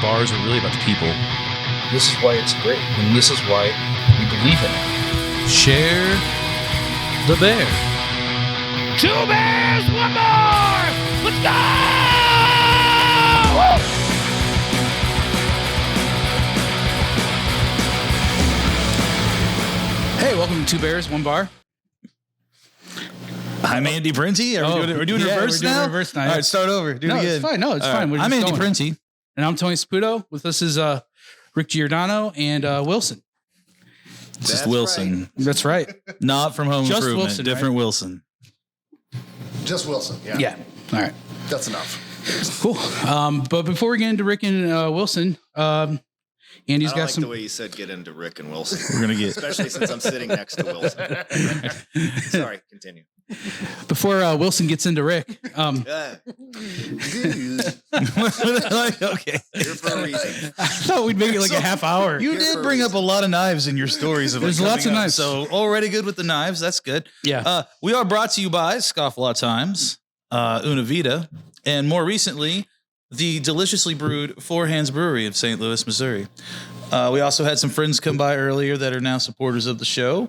bars are really about the people. This is why it's great, and this is why we believe in it. Share the bear. 2 bears, 1 more! Let's go! Hey, welcome to 2 Bears, 1 Bar. I'm Andy Printy. We're doing reverse now? Reverse now. All right, start over. Do it again. It's fine. No, it's fine. I'm Andy Printy. And I'm Tony Saputo. With us is Rick Giordano and Wilson. Just Wilson. Right. That's right. Not from Home Just Improvement. Wilson, Different right? Wilson. Just Wilson. Yeah. Yeah. All right. That's enough. Cool. But before we get into Rick and Wilson, Andy's I don't got like some. the way you said get into Rick and Wilson. We're going to get. Especially since I'm sitting next to Wilson. Sorry, continue. Before Wilson gets into Rick, Yeah, Okay. here for a reason. I thought we'd make it like a half hour. You did bring up a lot of knives in your stories. Of There's lots of knives. So already good with the knives. That's good. Yeah. We are brought to you by Scofflaw Times, Una Vida, and more recently, the deliciously brewed Four Hands Brewery of St. Louis, Missouri. We also had some friends come by earlier that are now supporters of the show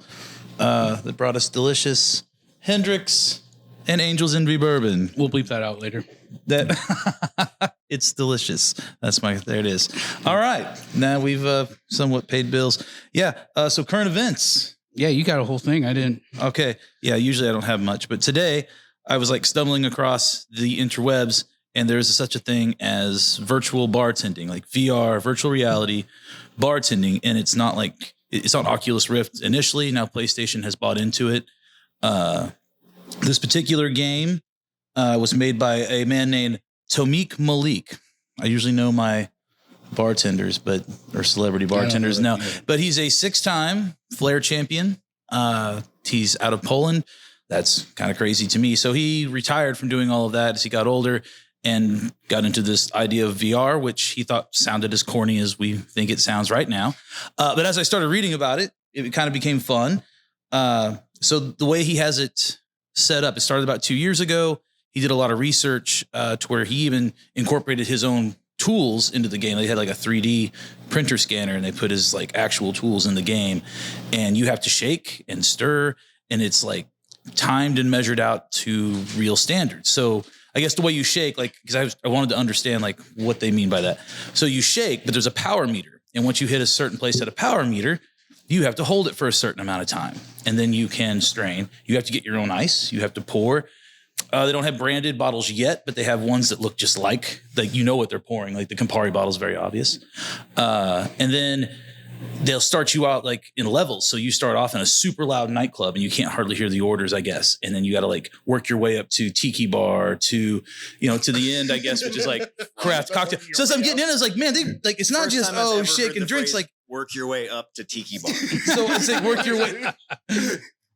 that brought us delicious Hendrix and Angel's Envy bourbon. We'll bleep that out later. That it's delicious. There it is. All right. Now we've somewhat paid bills. Yeah. So current events. Yeah, you got a whole thing. I didn't. Okay. Yeah. Usually I don't have much, but today I was like stumbling across the interwebs, and there's such a thing as virtual bartending, like VR, virtual reality bartending. And it's not Oculus Rift initially. Now PlayStation has bought into it. This particular game was made by a man named Tomik Malik. I usually know my bartenders, or celebrity bartenders now, but he's a 6-time Flair champion. He's out of Poland. That's kind of crazy to me. So he retired from doing all of that as he got older and got into this idea of VR, which he thought sounded as corny as we think it sounds right now. But as I started reading about it, it kind of became fun. So the way he has it set up, it started about 2 years ago. He did a lot of research to where he even incorporated his own tools into the game. They had like a 3D printer scanner, and they put his like actual tools in the game, and you have to shake and stir, and it's like timed and measured out to real standards. So I guess the way you shake, like, because I wanted to understand like what they mean by that. So you shake, but there's a power meter, and once you hit a certain place at a power meter, you have to hold it for a certain amount of time, and then you can strain. You have to get your own ice. You have to pour. They don't have branded bottles yet, but they have ones that look just like you know what they're pouring. Like the Campari bottle is very obvious. And then they'll start you out like in levels. So you start off in a super loud nightclub and you can't hardly hear the orders, I guess. And then you got to like work your way up to tiki bar to the end, I guess, which is like craft cocktail. So as I'm getting in, it's like, man, it's not First just, time I've ever shake heard and the drinks. phrase, Like, work your way up to tiki bar. so it's like work your way.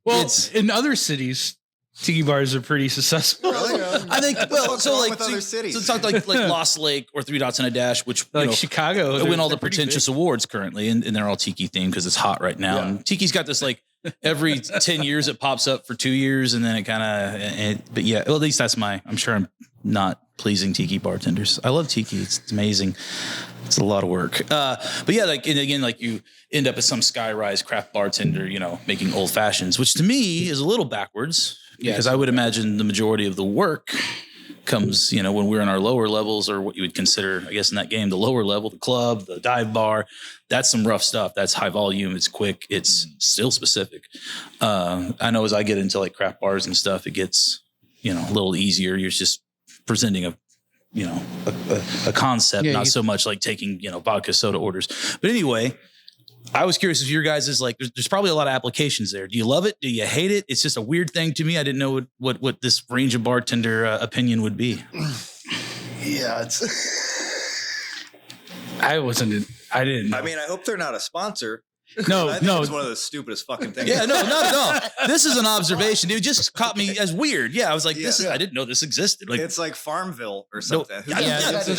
Well, in other cities, tiki bars are pretty successful. Really? I think, well, What's so wrong like, with other cities? so talk like Lost Lake or Three Dots and a Dash, which Like Chicago, win all the they're pretty pretentious awards currently, and they're all tiki themed because it's hot right now. Yeah. And tiki's got this like every 10 years it pops up for 2 years, and then it kind of. But yeah, well, at least that's I'm sure I'm not pleasing tiki bartenders. I love tiki; it's amazing. It's a lot of work. But yeah, like, and again, like you end up as some skyrise craft bartender, making old fashions, which to me is a little backwards. Yeah, because I would imagine the majority of the work comes, when we're in our lower levels, or what you would consider, I guess, in that game, the lower level, the club, the dive bar. That's some rough stuff. That's high volume. It's quick. It's still specific. I know as I get into like craft bars and stuff, it gets, a little easier. You're just presenting a concept, not so much like taking, vodka soda orders. But anyway, I was curious if your guys is like, there's probably a lot of applications there. Do you love it? Do you hate it? It's just a weird thing to me. I didn't know what this range of bartender opinion would be. Yeah, it's. I didn't know. I mean, I hope they're not a sponsor. No, I think it's one of the stupidest fucking things. Yeah, no, not at all. This is an observation. It just caught me as weird. Yeah, I was like, I didn't know this existed. Like, it's like Farmville or something. Exactly.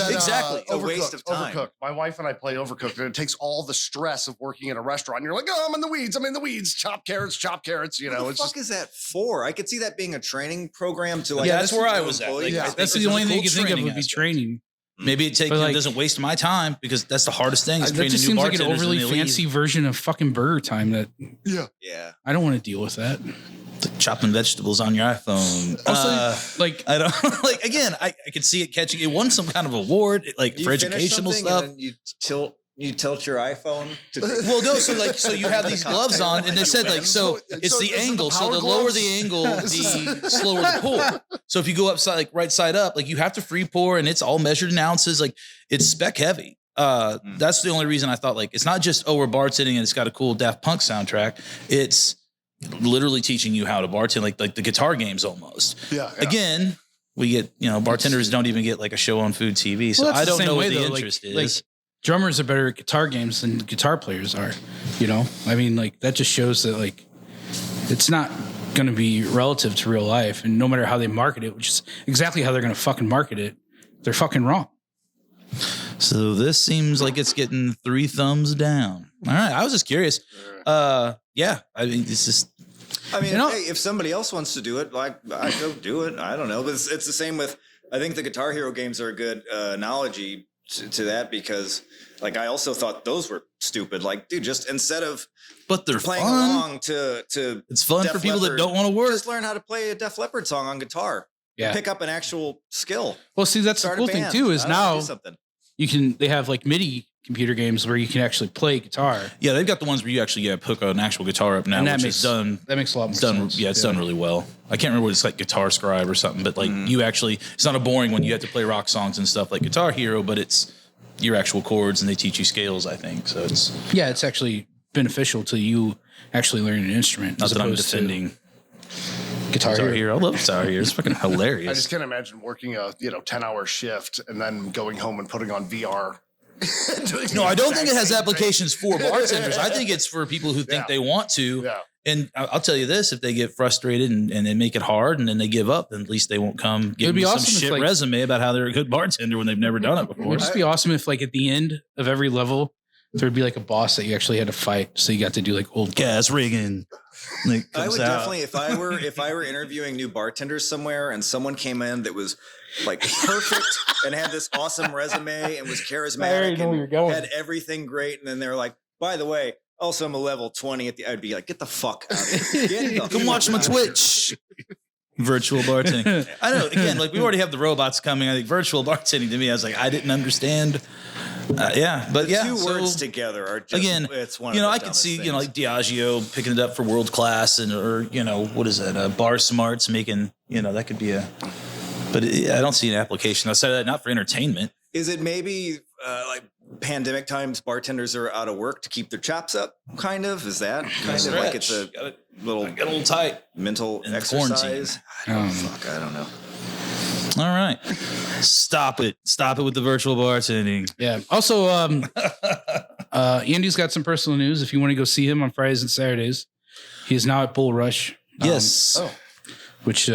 It's a waste of time. Overcooked. My wife and I play Overcooked, and it takes all the stress of working in a restaurant. You're like, oh, I'm in the weeds. Chop carrots. What the fuck is that for? I could see that being a training program to like. Yeah, that's where I was at. Like, that's the only thing you can think of would be training. Maybe it doesn't waste my time because that's the hardest thing. Is That training just new seems like an bartenders overly when they leave. fancy version of fucking Burger Time that Yeah. I don't want to deal with that. It's like chopping vegetables on your iPhone. Also, like I don't like. Again, I could see it catching. It won some kind of award, like You for finish educational something stuff. and then you tilt your iPhone. Well, no, so you have these gloves on, and they said like it's So the is it the angle. So power the lower gloves? the angle, the slower the pour. So if you go upside, like right side up, like you have to free pour, and it's all measured in ounces. Like it's spec heavy. That's the only reason I thought like it's not just we're bartending and it's got a cool Daft Punk soundtrack. It's literally teaching you how to bartend, like the guitar games almost. Yeah. Again, we get bartenders don't even get like a show on food TV, so well, that's I the don't same know way, what the though. interest like is. drummers are better at guitar games than guitar players are. I mean, like that just shows that like it's not going to be relative to real life, and no matter how they market it, which is exactly how they're going to fucking market it, they're fucking wrong. So this seems like it's getting 3 thumbs down. All right, I was just curious. Yeah, I mean, it's just I mean, know- hey, if somebody else wants to do it, like I go do it. I don't know, but it's the same with. I think the Guitar Hero games are a good analogy to that because, like, I also thought those were stupid. Like, dude, just instead of but they're playing fun. along to It's fun Def for people Leppard, that don't want to work. just learn how to play a Def Leppard song on guitar. Yeah. Pick up an actual skill. Well, see, that's Start the a cool thing band. too. Is I don't know, now do something. they have like MIDI computer games where you can actually play guitar. Yeah, they've got the ones where you actually hook an actual guitar up now, And that which makes is done. That makes a lot more Done, sense. yeah, it's done really well. I can't remember what it's like, Guitar Scribe or something, but like you actually, it's not a boring one. You have to play rock songs and stuff like Guitar Hero, but it's your actual chords and they teach you scales, I think. So it's Yeah, it's actually beneficial to you actually learning an instrument. not as that I'm opposed to defending Guitar Guitar Hero. Hero. I love Guitar Hero. It's fucking hilarious. I just can't imagine working a 10-hour shift and then going home and putting on VR. No, I don't think it has applications for bartenders. I think it's for people who think they want to. Yeah. And I'll tell you this, if they get frustrated and they make it hard and then they give up, then at least they won't come give It'd be me some awesome if, shit like- resume about how they're a good bartender when they've never done it It before. would just be awesome if, like, at the end of every level, there would be like a boss that you actually had to fight. So you got to do like old Gas rigging. Like, I comes would out. definitely, if I were interviewing new bartenders somewhere and someone came in that was like perfect and had this awesome resume and was charismatic know where you're and going. had everything great, and then they're like, by the way, also I'm a level 20 at the. I'd be like, get the fuck out of here. Get the Come fuck watch my out of here. Twitch. Virtual bartending. I know. Again, like we already have the robots coming. I think virtual bartending to me, I was like, I didn't understand. Yeah, but The yeah. two so, words together are just, again, it's one. you know, of the I could dumbest see, things. like Diageo picking it up for world class, and or what is that? Bar Smarts making, that could be a. But I don't see an application outside of that. Not for entertainment. Is it maybe like pandemic times? Bartenders are out of work to keep their chops up. Kind of. Is that kind of like it's a Got it. little Get a little tight. mental in exercise? Um, Fuck, I don't know. All right, stop it with the virtual bartending. Yeah. Also, Andy's got some personal news. If you want to go see him on Fridays and Saturdays, he is now at Bull Rush. Yes. Which,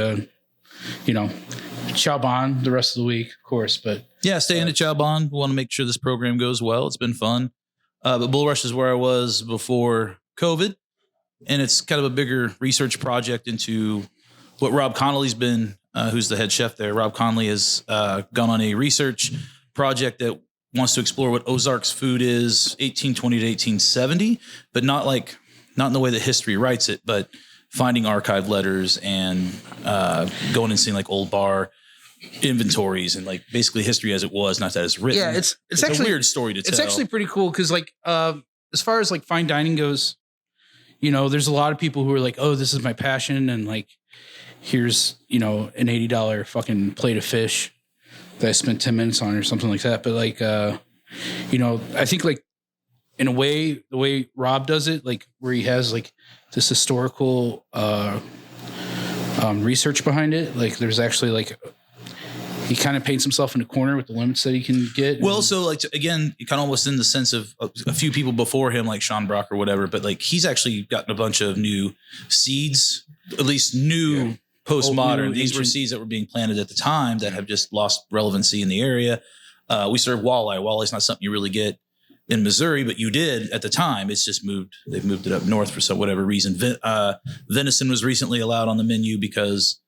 Chow Bon the rest of the week, of course. But Yeah, stay in at Chow Bon. We want to make sure this program goes well. It's been fun. But Bull Rush is where I was before COVID. And it's kind of a bigger research project into what Rob Connolly's been, who's the head chef there. Rob Connolly has gone on a research project that wants to explore what Ozarks food is 1820 to 1870, but not in the way that history writes it, but finding archived letters and going and seeing like old bar inventories and like basically history as it was, not that it's written. yeah, it's a actually weird story to tell. It's actually pretty cool because, like, as far as like fine dining goes, there's a lot of people who are like, "Oh, this is my passion," and like, here's an $80 fucking plate of fish that I spent 10 minutes on or something like that. But like, I think like in a way, the way Rob does it, like where he has like this historical research behind it, like there's actually like. He kind of paints himself in a corner with the limits that he can get. Well, so like again, kind of almost in the sense of a few people before him, like Sean Brock or whatever, but like he's actually gotten a bunch of new seeds, at least new postmodern. Old, new, These were ancient. seeds that were being planted at the time that have just lost relevancy in the area. We serve walleye. Walleye's not something you really get in Missouri, but you did at the time. It's just moved. They've moved it up north for whatever reason. Venison was recently allowed on the menu because.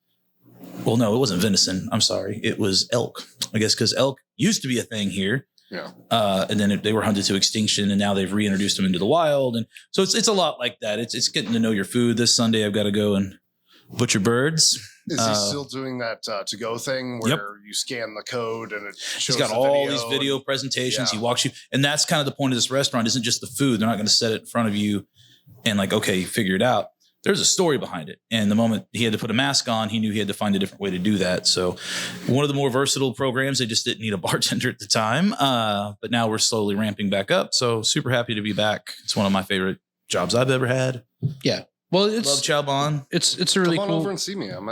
Well, no, it wasn't venison. I'm sorry. It was elk. I guess because elk used to be a thing here. Yeah. And then they were hunted to extinction, and now they've reintroduced them into the wild. And so it's a lot like that. It's getting to know your food. This Sunday, I've got to go and butcher birds. Is he still doing that to go thing where you scan the code and it shows He's got the all video these video presentations. Yeah. He walks you, and that's kind of the point of this restaurant. Isn't just the food. They're not going to set it in front of you and like, okay, figure it out. There's a story behind it. And the moment he had to put a mask on, he knew he had to find a different way to do that. So one of the more versatile programs, they just didn't need a bartender at the time. But now we're slowly ramping back up. So super happy to be back. It's one of my favorite jobs I've ever had. Yeah. Well, Love Chow Bon. it's a really Come on cool. over and see me. I'm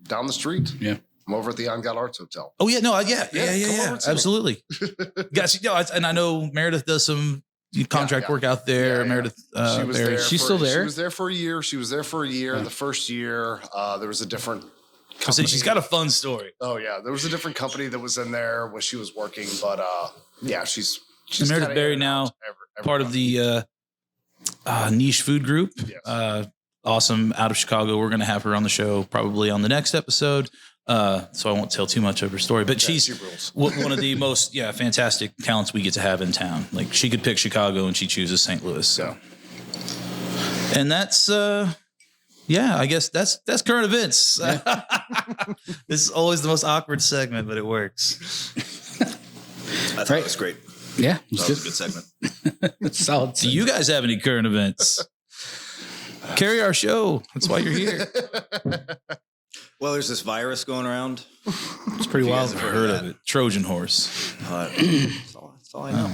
down the street. Yeah. I'm over at the On God Arts Hotel. Oh yeah, no, yeah, come over and see me. absolutely. Guys, and I know Meredith does some contract work out there. Yeah, yeah. Meredith, She was Barry. there. She's for- still there? She was there for a year. The first year, there was a different I said she's got a fun story. Oh yeah, there was a different company that was in there when she was working, but yeah, she's And Meredith kinda Barry in and now out part of everywhere. the niche food group. Yes. Awesome, out of Chicago. We're going to have her on the show probably on the next episode. So I won't tell too much of her story, but Yeah, she's she rules. one of the most fantastic talents we get to have in town. Like she could pick Chicago and she chooses St. Louis. So. And that's I guess that's current events. This is always the most awkward segment, but it works. I thought it was great. Yeah. That was a good segment. It's solid. Do you guys have any current events? Carry our show. That's why you're here. Well, there's this virus going around. It's pretty You wild. guys I've have heard that? of it. Trojan horse. That's all I know.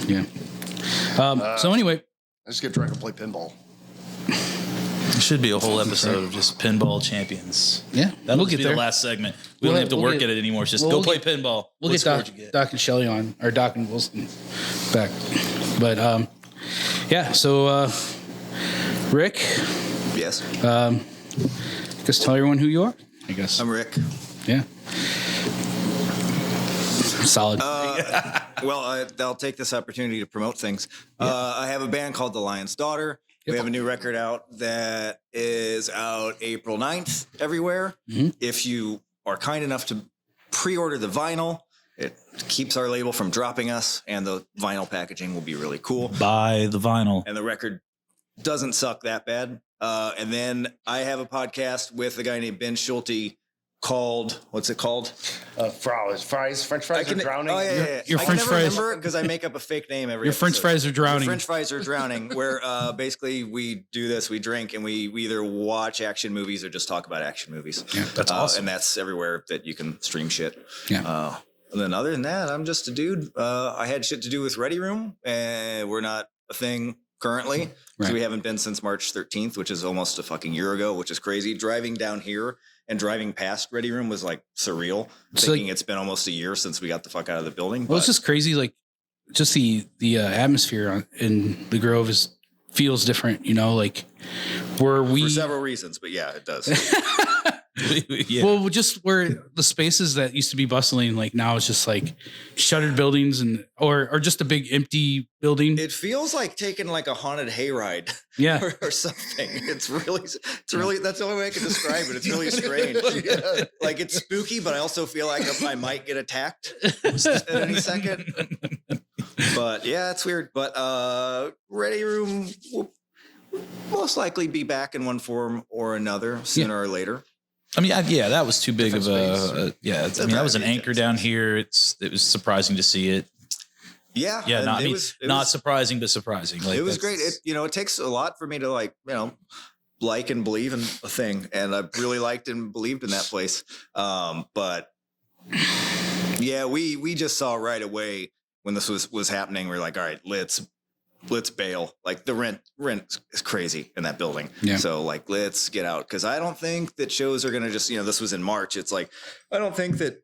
Yeah. So anyway, I just get drunk and play pinball. It should be a whole episode of just pinball champions. yeah, That'll we'll just get be there. the last segment. We We'll don't have to we'll work get- at it anymore. It's just we'll go play get- pinball. We'll What get score Doc, did you get? Doc and Shelley on, or Doc and Wilson back. But yeah. So Rick, Yes, just tell everyone who you are. I guess. I'm Rick. Yeah. Solid. Well, I'll take this opportunity to promote things. I have a band called The Lion's Daughter. We have a new record out that is out April 9th everywhere. Mhm. If you are kind enough to pre-order the vinyl, it keeps our label from dropping us, and the vinyl packaging will be really cool. Buy the vinyl. And the record doesn't suck that bad. And then I have a podcast with a guy named Ben Schulte called, what's it called? Fries, French fries are drowning. Oh, yeah. Your I French can fries- never remember because I make up a fake name every Your French episode. fries are drowning. French fries are drowning, where basically we do this, we drink, and we either watch action movies or just talk about action movies. Yeah, that's awesome. And that's everywhere that you can stream shit. Yeah. And then other than that, I'm just a dude. I had shit to do with Ready Room, and we're not a thing currently. Right. So we haven't been since March 13th, which is almost a fucking year ago, which is crazy. Driving down here and driving past Ready Room was like surreal, It's thinking like- it's been almost a year since we got the fuck out of the building. Well, it's just crazy. Like, just the atmosphere in the Grove feels different. You know, like where we for several reasons, but yeah, it does. Yeah. Well, just where the spaces that used to be bustling, like now it's just like shuttered buildings or just a big empty building. It feels like taking like a haunted hayride Yeah. or something. It's really, that's the only way I can describe it. It's really strange. Like it's spooky, but I also feel like I might get attacked at any second. But yeah, it's weird. But Ready Room will most likely be back in one form or another sooner or later. I mean, that was too big of Different I mean, that was an anchor down here. It was surprising to see it. Yeah. Yeah, and not surprising, but surprising. Like it was great. that's- It takes a lot for me to like and believe in a thing, and I really liked and believed in that place. But yeah, we just saw right away when this was happening. We're like, all right, let's bail. Like the rent is crazy in that building. Yeah. So like, let's get out, because I don't think that shows are gonna just this was in March. It's like I don't think that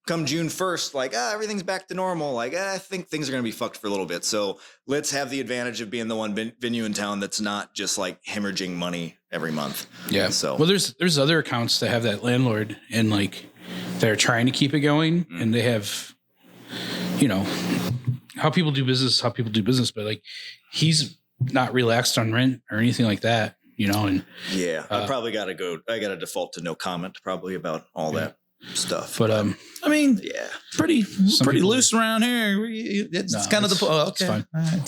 come June 1st, like, everything's back to normal. Like, I think things are going to be fucked for a little bit. So let's have the advantage of being the one venue in town that's not just like hemorrhaging money every month. Yeah. So, Well, there's other accounts that have that landlord and like they're trying to keep it going and they have, how people do business, but like he's not relaxed on rent or anything like that, and yeah, I probably got to go. I got to default to no comment probably about all that stuff. but I mean, Yeah. pretty people loose around here. It's No, kind of the. Oh, it's okay. fine. All right.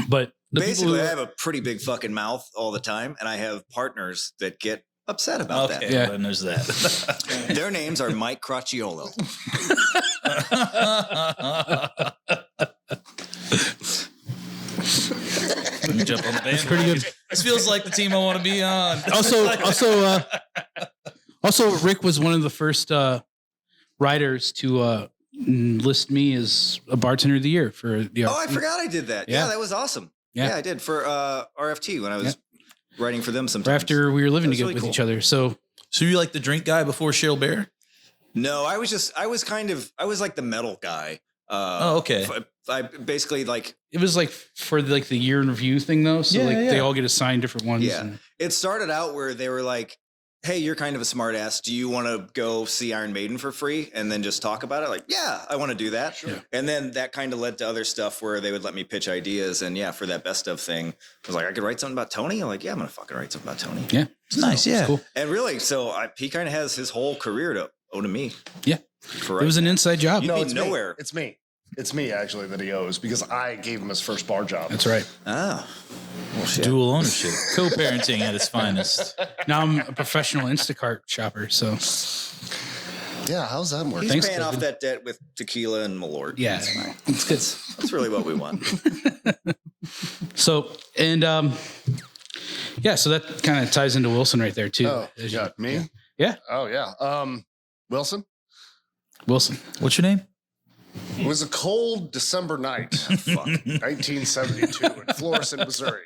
But the Basically, people I who, have a pretty big fucking mouth all the time, and I have partners that get upset about Okay, Yeah. well, then there's that. that. Their names are Mike Crocciolo. Let me jump on the band. pretty good. This feels like the team I want to be on. Also, Rick was one of the first writers to list me as a bartender of the year for the. Oh, I forgot I did that. Yeah, Yeah. that was awesome. Yeah. Yeah, I did for RFT when I was writing for them sometimes. After we were living That's together really with cool. each other, so So you like the drink guy before Cheryl Bear? No, I was like the metal guy. Okay. I basically like it was like for like the year in review thing though. So Yeah, like yeah. they all get assigned different ones. Yeah. and- it started out where they were like, "Hey, you're kind of a smart ass. Do you want to go see Iron Maiden for free and then just talk about it?" Like, yeah, I want to do that. Sure. And then that kind of led to other stuff where they would let me pitch ideas. And yeah, for that best of thing, I was like, I could write something about Tony. I'm like, yeah, I'm gonna fucking write something about Tony. Yeah. It's nice, yeah. Cool. And really, so he kind of has his whole career to owe to me. Yeah. For It was an inside job. You'd be it's nowhere. Me. It's me. It's me actually that he owes because I gave him his first bar job. That's right. Oh, well, shit. Dual ownership, co-parenting at its finest. Now I'm a professional Instacart shopper. So Yeah, how's that work? He's Thanks, paying off David. that debt with tequila and Malort. yeah, That's fine. it's good. That's really what we want. So and yeah, so that kind of ties into Wilson right there too. Oh, As you- yeah, me? Yeah. Oh, yeah. Wilson? Wilson. What's your name? It was a cold December night. Fuck. 1972 in Florissant, Missouri.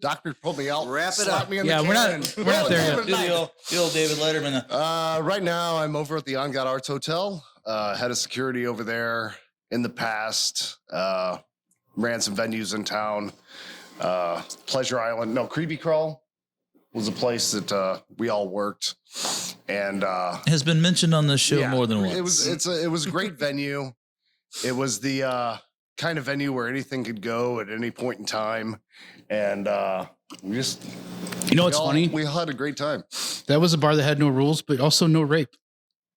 Doctor pulled me out. Wrap it slapped up. me in Yeah, the we're can, not- and- we're not there yet. Well, Do the old David Letterman. Right now, I'm over at the On God Arts Hotel. Head of security over there. In the past, ran some venues in town. Pleasure Island, no, Creepy Crawl was a place that we all worked, and Has been mentioned on this show yeah, more than once. It was a great venue. It was the kind of venue where anything could go at any point in time, and we just You know what's we all- funny? We all had a great time. That was a bar that had no rules, but also no rape.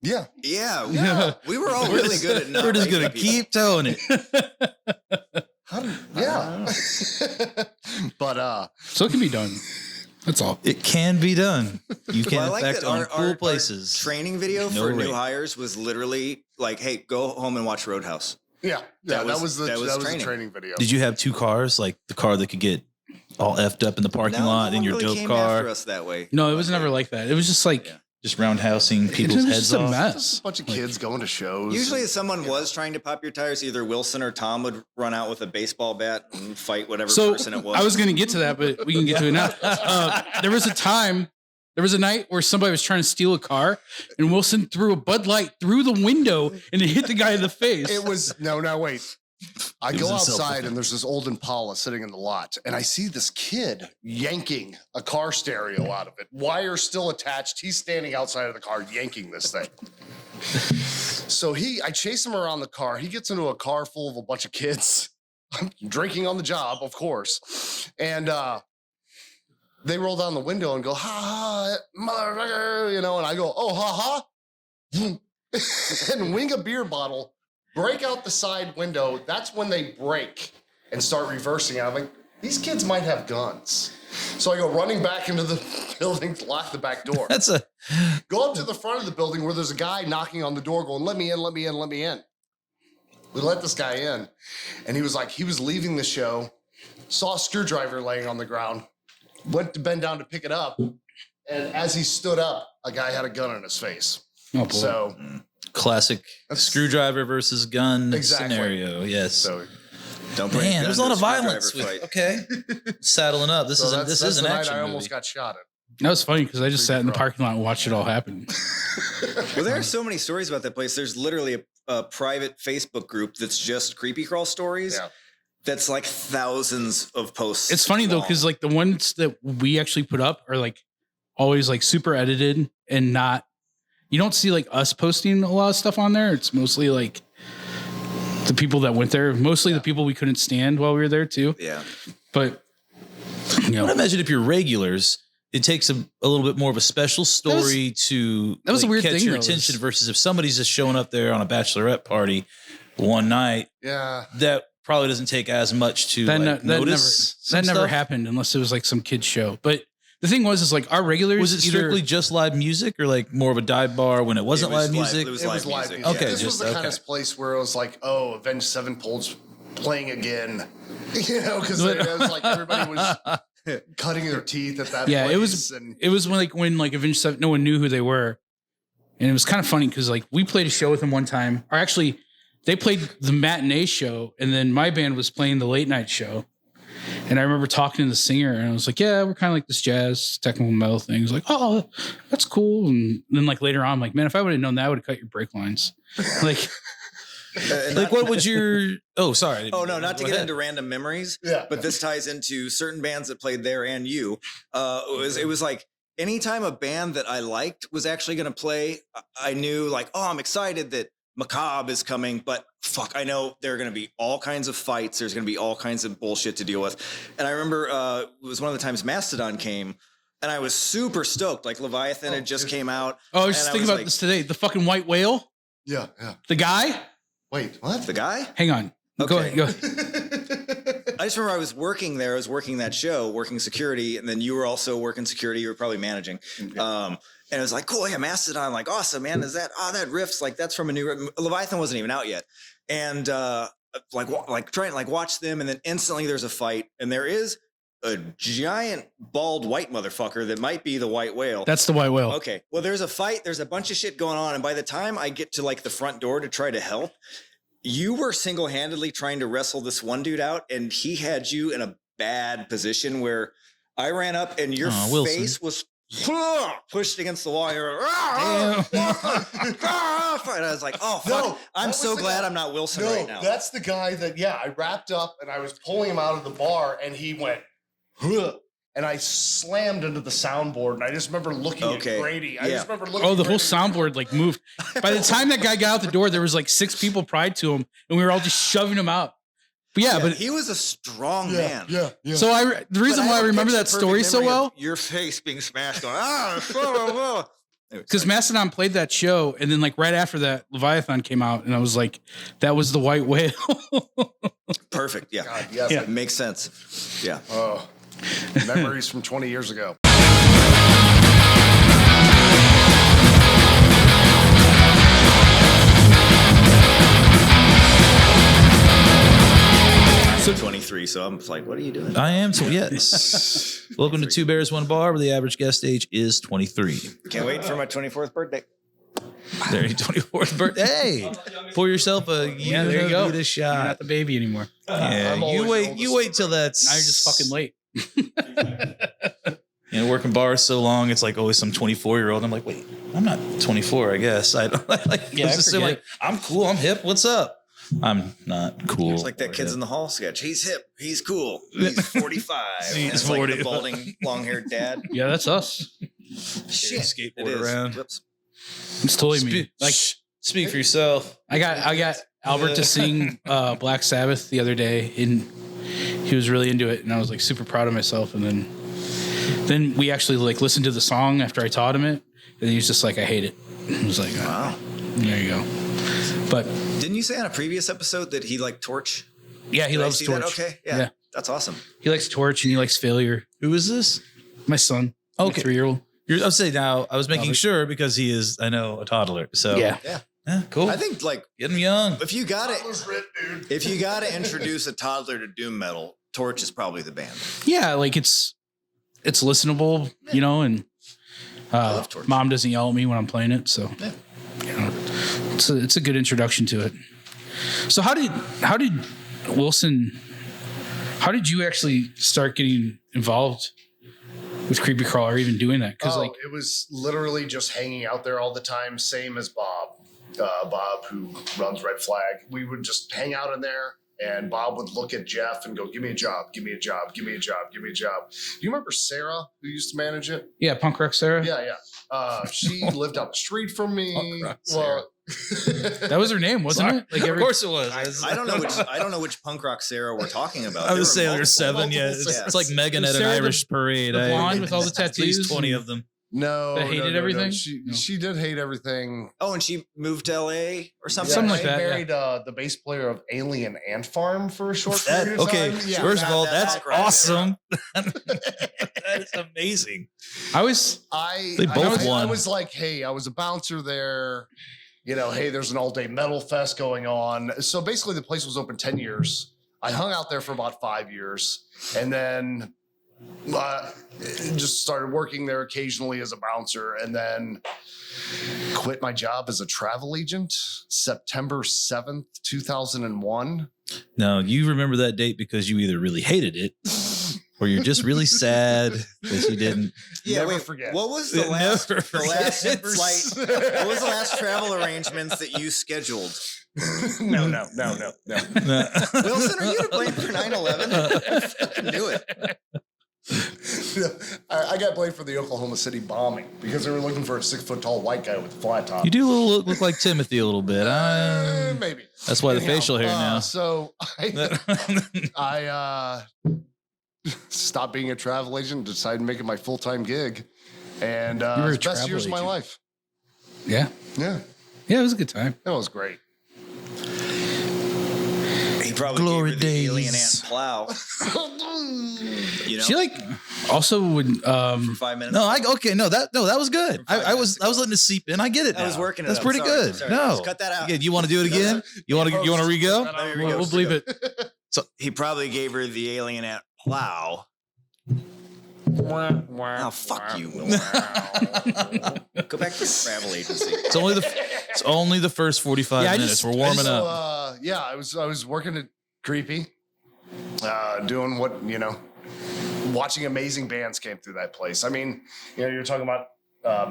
Yeah, Yeah. We were all really good at not We're just raping gonna people. keep towing it. yeah. But So it can be done. That's all. It can be done. You can, Well, I in like fact, that on our cool places. training video No for new rape. hires was literally like, "Hey, go home and watch Roadhouse." yeah, That that was- was that was the training. training video. Did you have two cars, like the car that could get all effed up in the parking No, lot, no and one your really dope came after car, us that way. No, it was never like that. It was just like Yeah. just roundhousing it people's was heads just a off? mess. Just a bunch of kids going to shows. Usually, if someone was trying to pop your tires, either Wilson or Tom would run out with a baseball bat and fight whatever So person it was. I was going to get to that, but we can get to it now. There was a night where somebody was trying to steal a car, and Wilson threw a Bud Light through the window and it hit the guy in the face. It was no, wait. I It go was in outside self-defense. and there's this old Impala sitting in the lot, and I see this kid yanking a car stereo out of it. Wire still attached. He's standing outside of the car yanking this thing. So I chase him around the car. He gets into a car full of a bunch of kids. I'm drinking on the job, of course. And they roll down the window and go, ha ha, motherfucker, and I go, oh, ha ha. And wing a beer bottle, break out the side window. That's when they break and start reversing. I'm like, these kids might have guns. So I go running back into the building to lock the back door. That's a Go up to the front of the building where there's a guy knocking on the door going, let me in, let me in, let me in. We let this guy in. And he was leaving the show, saw a screwdriver laying on the ground, went to bend down to pick it up. And as he stood up, a guy had a gun in his face. Oh, boy. So, classic screwdriver versus gun Exactly. scenario. Yes. so Don't bring Man, a there's a gun lot to of screwdriver violence. fight. Okay. Saddling up. This that's is the an night action I movie. almost got shot at. that was funny because I just sat in the parking lot and watched it all happen. Well, there are so many stories about that place. There's literally a private Facebook group that's just creepy crawl stories. Yeah. That's like thousands of posts. It's funny though, long. because like the ones that we actually put up are like always like super edited and not. You don't see like us posting a lot of stuff on there. It's mostly like the people that went there, mostly the people we couldn't stand while we were there too. Yeah. But you I know, imagine if you're regulars, it takes a little bit more of a special story to that was a weird catch thing, your though, attention is- versus if somebody's just showing up there on a bachelorette party one night, Yeah. that probably doesn't take as much to That, like, notice. that some never stuff. happened unless it was like some kid's show. But the thing was, is like our regulars. Was it strictly just live music or like more of a dive bar when it wasn't live music? It was It live was live music. music. Okay, This was just- the kind okay. of place where it was like, oh, Avenged Sevenfold's playing again. You know, because it was like everybody was cutting their teeth at that Yeah, place. it was- And It was when like Avenged Seven, no one knew who they were, and it was kind of funny because like we played a show with them one time, or actually they played the matinee show, and then my band was playing the late night show. And I remember talking to the singer, and I was like, "Yeah, we're kind of like this jazz technical metal thing." He's like, "Oh, that's cool." And then like later on, I'm like, "Man, if I would have known that, I would have cut your brake lines." Like, Like, what would your? Oh, sorry. Oh no, not to Go get ahead. into random memories, yeah, but this ties into certain bands that played there and you. It was like anytime a band that I liked was actually going to play, I knew like, oh, I'm excited that Macabre is coming, but fuck, I know there are going to be all kinds of fights. There's going to be all kinds of bullshit to deal with. And I remember it was one of the times Mastodon came, and I was super stoked. Like Leviathan had just came out. oh, I was just And I thinking was about like- this today. The fucking white whale, yeah. the guy. Wait, what? The guy? Hang on, Okay. go. I just remember I was working there. I was working that show, working security, and then you were also working security. You were probably managing. And it was like, cool, yeah, Mastodon, like, awesome, man. Is that, that riff's like, that's from a new, Leviathan wasn't even out yet. And trying to like watch them, and then instantly there's a fight, and there is a giant bald white motherfucker that might be the white whale. That's the white whale. Okay. Well, there's a fight. There's a bunch of shit going on. And by the time I get to like the front door to try to help, you were single-handedly trying to wrestle this one dude out, and he had you in a bad position where I ran up and your Wilson. face was pushed against the wall. You're like, and I was like, oh, fuck. No, I'm that so was the glad guy- I'm not Wilson No, right now. that's the guy that, I wrapped up and I was pulling him out of the bar and he went, huh, and I slammed into the soundboard. And I just remember looking Okay, at Grady. I yeah. just remember looking Oh, at the whole Grady. soundboard like moved. By the time that guy got out the door, there was like 6 people pried to him, and we were all just shoving him out. But yeah, but he was a strong man. Yeah. so the reason But why I have a remember that picture-perfect story so memory of well, your face being smashed going, because Mastodon played that show, and then like right after that, Leviathan came out, and I was like, that was the white whale. perfect. Yeah. God, yes. Yeah. It makes sense. Yeah. Oh, memories from 20 years ago. So 23. So I'm like, what are you doing? I am. So yes. Welcome to Two Bears One Bar, where the average guest age is 23. Can't wait for my 24th birthday. There, 24th birthday. Hey, pour yourself a Yeah, there you go. A You're shot. not the baby anymore. Yeah, I'm always you the wait. oldest You wait till that's. Now you're just fucking late. Working bars so long, it's like always some 24-year-old. I'm like, wait, I'm not 24. I guess I don't like. Yeah, I just forget. like I'm cool. I'm hip. What's up? I'm not cool. It's like that Kids in the Hall sketch. He's hip. He's cool. He's 45. He's It's like 40. the balding, long-haired dad. Yeah, that's us. Shit. skateboard It is. around. Whoops. It's totally me. Like Speak for yourself. I got Albert to sing Black Sabbath the other day, and he was really into it, and I was like super proud of myself. And then we actually like listened to the song after I taught him it, and he was just like, I hate it. I was like, Wow. there you go. But Didn't you say on a previous episode that he liked Torch? yeah, he Did I loves see Torch. that? Okay. Yeah. That's awesome. He likes Torch and he likes failure. Who is this? My son, Okay. 3-year-old. I'll say now. I was making Probably. sure because he is. I know a toddler. So Yeah. cool. I think like Get him young. if you got Toddler's rit, dude. If you got to introduce a toddler to doom metal, Torch is probably the band. Yeah, like it's listenable, you know, and love Torch. mom doesn't yell at me when I'm playing it, so you know, it's a good introduction to it. So how did Wilson? How did you actually start getting involved with Creepy Crawl or even doing that? Because It was literally just hanging out there all the time, same as Bob. Bob, who runs Red Flag, we would just hang out in there, and Bob would look at Jeff and go, "Give me a job, give me a job, give me a job, give me a job." Do you remember Sarah, who used to manage it? yeah, Punk Rock Sarah. Yeah. She lived up the street from me. Punk rock Well, Sarah. That was her name, wasn't it? Like Of course it was. I don't know which punk rock Sarah we're talking about. I was There saying were there's multiple- 7. Yeah, multiple- it's like Megan Was at an Sarah the- Irish parade. the blonde with all the At least tattoos 20 and- of them. No, That hated everything? She did hate everything. Oh, and she moved to LA or something. Something like she that, yeah. married the bass player of Alien Ant Farm for a short That, period of okay, time. Yeah. first of all, That's that's right. awesome. That is amazing. I was They both I won. was like, hey, I was a bouncer there. You know, hey, there's an all-day metal fest going on. So basically, the place was open 10 years. I hung out there for about 5 years, and then just started working there occasionally as a bouncer, and then quit my job as a travel agent September 7th, 2001. Now, you remember that date because you either really hated it or you're just really sad that you didn't. Yeah, Never wait, forget. what was the Never last forget. flight? What was the last travel arrangements that you scheduled? No. Wilson, are you to blame for 9/11? I knew it. I got blamed for the Oklahoma City bombing because they were looking for a 6-foot-tall white guy with a flat top. You do look like Timothy a little bit. Maybe. That's why the Anyhow, facial hair now. So I stopped being a travel agent, decided to make it my full-time gig, and were it a was the best travel years of my agent. life. yeah. Yeah, Yeah, it was a good time. that was great. He probably Glory gave her the alien days. ant plow. You know, She like also would for 5 minutes. That was good. I was letting it seep in. I get it. I was now. working it That's up. pretty Sorry, good. sorry. No, Just cut that out. Again, you want to do it again? You want to re-go? Let me we'll, go. we'll believe it. He probably gave her the alien ant plow. Oh, fuck you. Go back to your travel agency. It's only the first 45 Yeah, I minutes. just- We're warming So, up. I was working at Creepy, doing what watching amazing bands came through that place. I mean, you were talking about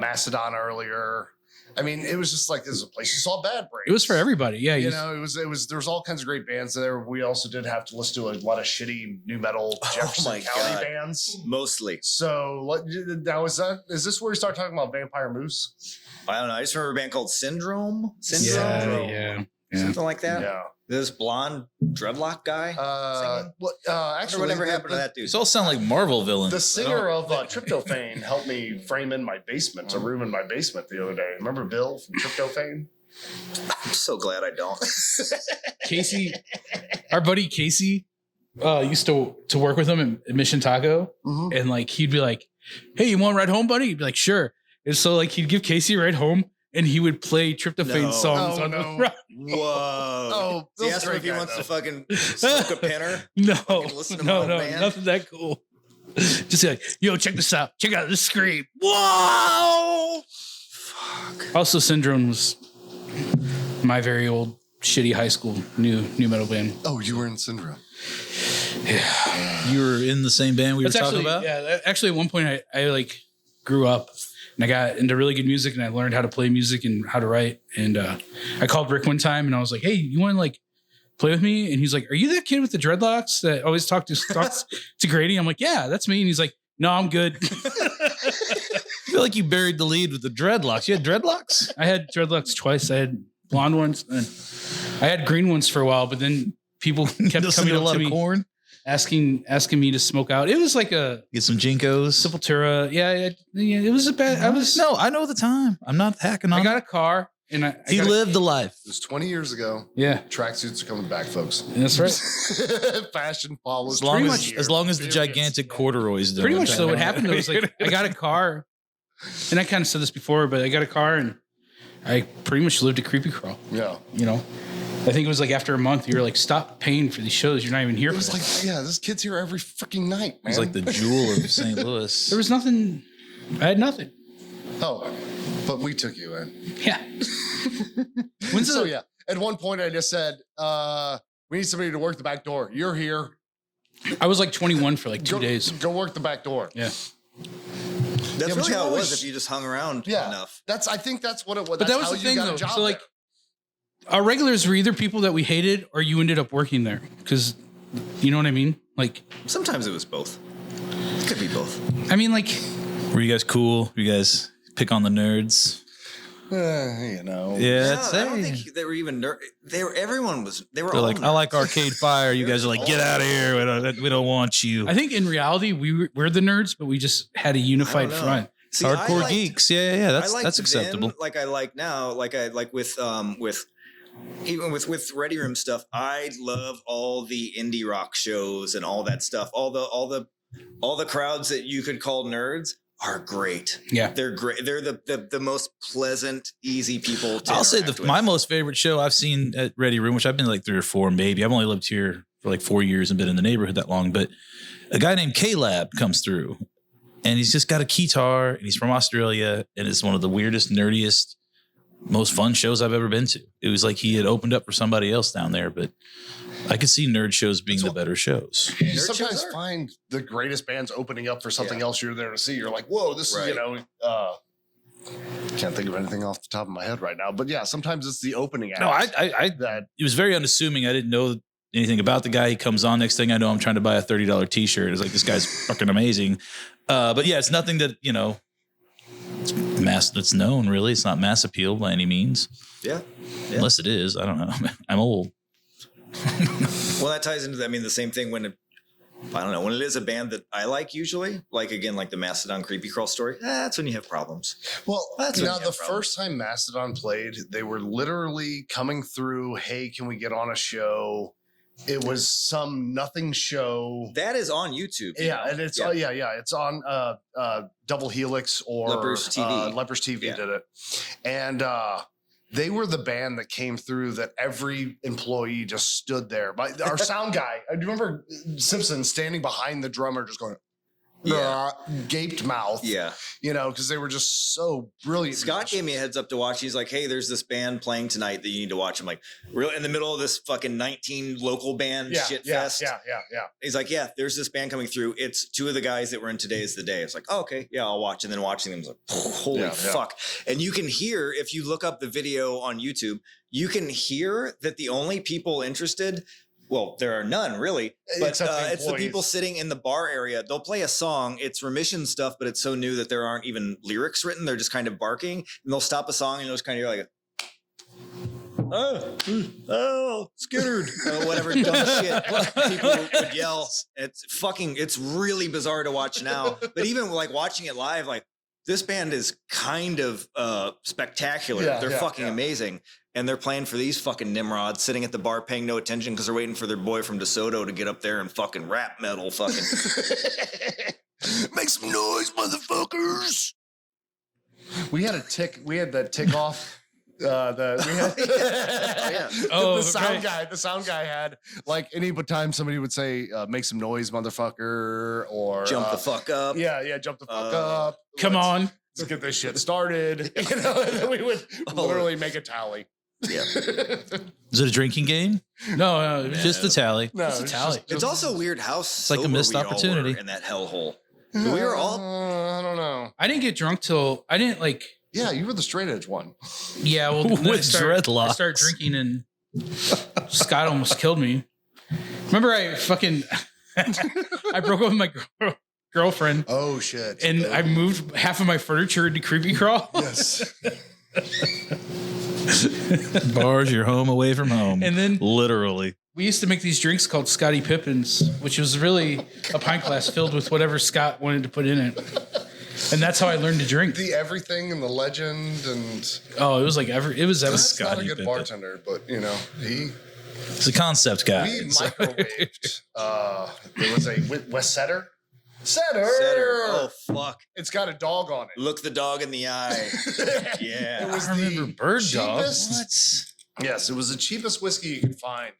Mastodon earlier. I mean, it was just like this is a place you saw Bad Brains. It was for everybody. Yeah. You know, it was there was all kinds of great bands there. We also did have to listen to a lot of shitty new metal Jefferson my County God. bands. Mostly. So now is this where we start talking about Vampire Moose? I don't know. I just remember a band called Syndrome. Yeah. Something like that. Yeah. This blonde dreadlock guy. Actually, Whatever happened to that dude? These all sound like Marvel villains. The singer of Tryptophan helped me frame in my basement, a room in my basement the other day. Remember Bill from Tryptophan? I'm so glad I don't. Casey, our buddy Casey, used to work with him at Mission Taco, Mm-hmm. and like he'd be like, "Hey, you want a ride home, buddy?" He'd be like, "Sure." And so like he'd give Casey a ride home, and he would play Tryptophan No. songs Oh, on no. the ride. Whoa. Oh, So he Bill's asked him great if he guy, wants though. to fucking smoke a pinner. No, listen to my no, old no, band? nothing that cool. Just like, yo, check this out. Check out this scream. Whoa! Fuck. Also, Syndrome was my very old shitty high school new metal band. Oh, you were in Syndrome. You were in the same band we were That's talking actually, about? yeah. Actually, at one point, I like grew up and I got into really good music and I learned how to play music and how to write. And I called Rick one time and I was like, "Hey, you want to like play with me?" And he's like, "Are you that kid with the dreadlocks that always talks to Grady?" I'm like, "Yeah, that's me." And he's like, "No, I'm good." I feel like you buried the lead with the dreadlocks. You had dreadlocks? I had dreadlocks twice. I had blonde ones and I had green ones for a while, but then people kept Listen coming to a up lot to of me corn? asking me to smoke out. It was like a Get some Jinkos? Sepultura. Yeah, it was a bad. No, I know the time. I'm not hacking on I got a car and I He got lived a life. It was 20 years ago. Yeah, Tracksuits are coming back, folks. that's right. Fashion follows. As long Pretty as, much- as long as the Periods. gigantic corduroys don't. Pretty much. So what happened was like I got a car, and I kind of said this before, but I got a car and I pretty much lived a creepy crawl. Yeah. You know, I think it was like after a month, you were like, "Stop paying for these shows. You're not even here It for was this." like, yeah, this kid's here every freaking night, man. He's like the jewel of St. Louis. There was nothing. I had nothing. Oh, but we took you in. Yeah. When's So the, yeah, at one point I just said, we need somebody to work the back door. You're here. I was like 21 for like 2 days. Go work the back door. Yeah. That's but really you how it always- was if you just hung around Yeah. enough. I think that's what it was. But that That's was how the you thing, got a though. job So like, there. our regulars were either people that we hated or you ended up working there because, you know what I mean? Like, Sometimes it was both. It could be both. I mean, like, Were you guys cool? Were you guys pick on the nerds? You know. Yeah, No, that's I don't it. think they were even. They were. Everyone was. They were They're all like, I like Arcade Fire. You guys are like, get out of here. We don't want you. I think in reality we're the nerds, but we just had a unified know. front. See, I Hardcore liked- geeks. Yeah. I liked That's then, acceptable. like I like now, like I like with even with Ready Room stuff. I love all the indie rock shows and all that stuff. All the crowds that you could call nerds are great. Yeah. They're great. They're the most pleasant, easy people to I'll say interact with. my most favorite show I've seen at Ready Room, which I've been like 3 or 4, maybe. I've only lived here for like 4 years and been in the neighborhood that long. But a guy named K-Lab comes through, and he's just got a guitar, and he's from Australia, and it's one of the weirdest, nerdiest, most fun shows I've ever been to. It was like he had opened up for somebody else down there, but I could see nerd shows being the better shows. You Nerd sometimes shows are. find the greatest bands opening up for something Yeah. else you're there to see. You're like, whoa, this is, you know, can't think of anything off the top of my head right now. But yeah, sometimes it's the opening act. No, I that it was very unassuming. I didn't know anything about the guy. He comes on. Next thing I know, I'm trying to buy a $30 t-shirt. It's like, this guy's fucking amazing. But yeah, it's nothing that, it's known really. It's not mass appeal by any means. Yeah. Unless it is. I don't know. I'm old. Well, that ties into, the same thing when it is a band that I like usually, like again, like the Mastodon Creepy Crawl story, that's when you have problems. Well, That's now when you the have problems. first time Mastodon played, they were literally coming through. Hey, can we get on a show? It was some nothing show. That is on YouTube. you Yeah, know? and it's Yeah. it's on Double Helix or Lepers TV. Lepers TV Yeah. did it, and they were the band that came through that every employee just stood there. But our sound guy, I remember Simpson standing behind the drummer, just going, Yeah. gaped mouth. Yeah. Because they were just so brilliant. Scott gave me a heads up to watch. He's like, hey, there's this band playing tonight that you need to watch. I'm like, really? In the middle of this fucking 19 local band shit fest? Yeah. He's like, yeah, there's this band coming through. It's 2 of the guys that were in Today's the Day. It's like, oh, okay, yeah, I'll watch. And then watching them, I was like, holy Yeah. fuck. And you can hear, if you look up the video on YouTube, you can hear that the only people interested, well, there are none really, but Except the it's the people employees. sitting in the bar area. They'll play a song. It's Remission stuff, but it's so new that there aren't even lyrics written. They're just kind of barking, and they'll stop a song and you'll just kind of hear like, oh, scared, whatever dumb shit people would yell. It's really bizarre to watch now. But even like watching it live, like this band is kind of spectacular. Yeah, They're yeah, fucking yeah. amazing. And they're playing for these fucking nimrods sitting at the bar paying no attention because they're waiting for their boy from DeSoto to get up there and fucking rap metal fucking. Make some noise, motherfuckers. We had the tick off. Oh, the sound right. guy. The sound guy had like any time somebody would say, "Make some noise, motherfucker," or Jump the fuck up. Yeah, jump the fuck up. Come on. Let's get this shit started. And then we would literally make a tally. Yeah. Is it a drinking game? No, Just the tally. No, Just a tally. It's also weird how like a sober missed we all opportunity. were in that hellhole. We were all I don't know. I didn't get drunk till I didn't like. Yeah, you were the straight edge one. Yeah, well, then With I started dreadlocks. drinking and Scott almost killed me. Remember, I broke up with my girlfriend Oh shit! and I moved half of my furniture into Creepy Crawl. yes. Bars, you're home away from home. And then literally. we used to make these drinks called Scotty Pippins, which was really a pint glass filled with whatever Scott wanted to put in it. And that's how I learned to drink. The everything and the legend and Oh, it was like it was ever. that's not a Scotty good Pippen. bartender, but he It's a concept guy. we microwaved. There was a West Setter. Oh fuck! It's got a dog on it. Look the dog in the eye. It Yeah. was I remember the Bird Dog. cheapest- Yes, it was the cheapest whiskey you could find.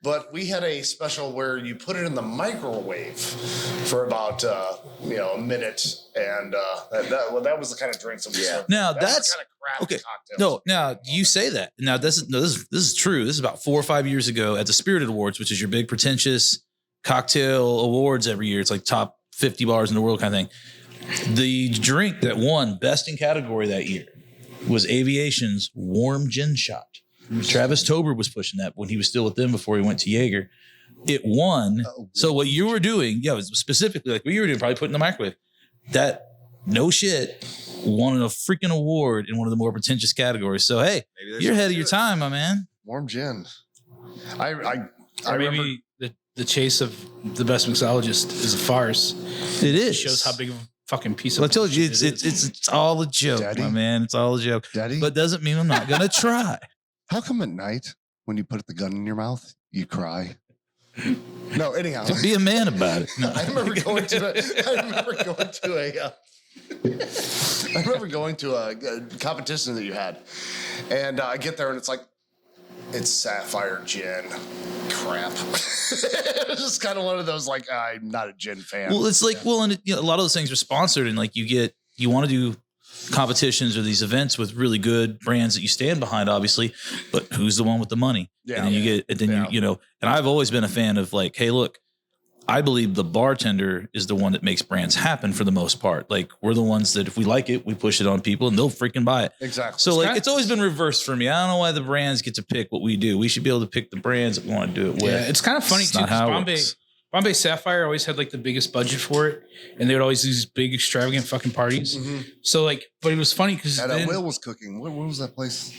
But we had a special where you put it in the microwave for about a minute, and that was the kind of drinks that we served. Now That's that's the kind of craft okay. cocktails. No, now you say that. Now this is true. This is about 4 or 5 years ago at the Spirited Awards, which is your big pretentious cocktail awards every year. It's like top 50 bars in the world kind of thing. The drink that won best in category that year was Aviation's warm gin shot. Travis Tober was pushing that when he was still with them before he went to Jaeger. It won. So what you were doing, was specifically like what you were doing, probably put in the microwave. That no shit, won a freaking award in one of the more pretentious categories. So hey, Maybe there's you're ahead of something your to time, my man. Warm gin. I Or remember. maybe the chase of the best mixologist is a farce. It It is. shows how big of a fucking piece Well, I of told you bullshit it's all a joke, Daddy? my man. It's all a joke. Daddy, But doesn't mean I'm not gonna try. how come at night when you put the gun in your mouth, you cry? No, anyhow. Be a man about it. No. I remember going to a competition that you had, and I get there and it's like, it's Sapphire gin. Crap. It was just kind of one of those like, I'm not a gin fan. Well, it's like, well, and a lot of those things are sponsored, and like you want to do competitions or these events with really good brands that you stand behind, obviously, but who's the one with the money? Yeah. And then you get, and then you know, and I've always been a fan of like, hey, look, I believe the bartender is the one that makes brands happen for the most part. Like we're the ones that if we like it, we push it on people and they'll freaking buy it. Exactly. So like, it's always been reversed for me. I don't know why the brands get to pick what we do. We should be able to pick the brands that we want to do it with. Yeah, it's kind of funny It's too not because how it works. Bombay Sapphire always had like the biggest budget for it, and they would always do these big extravagant fucking parties. So like, but it was funny because And Will was cooking. What was that place?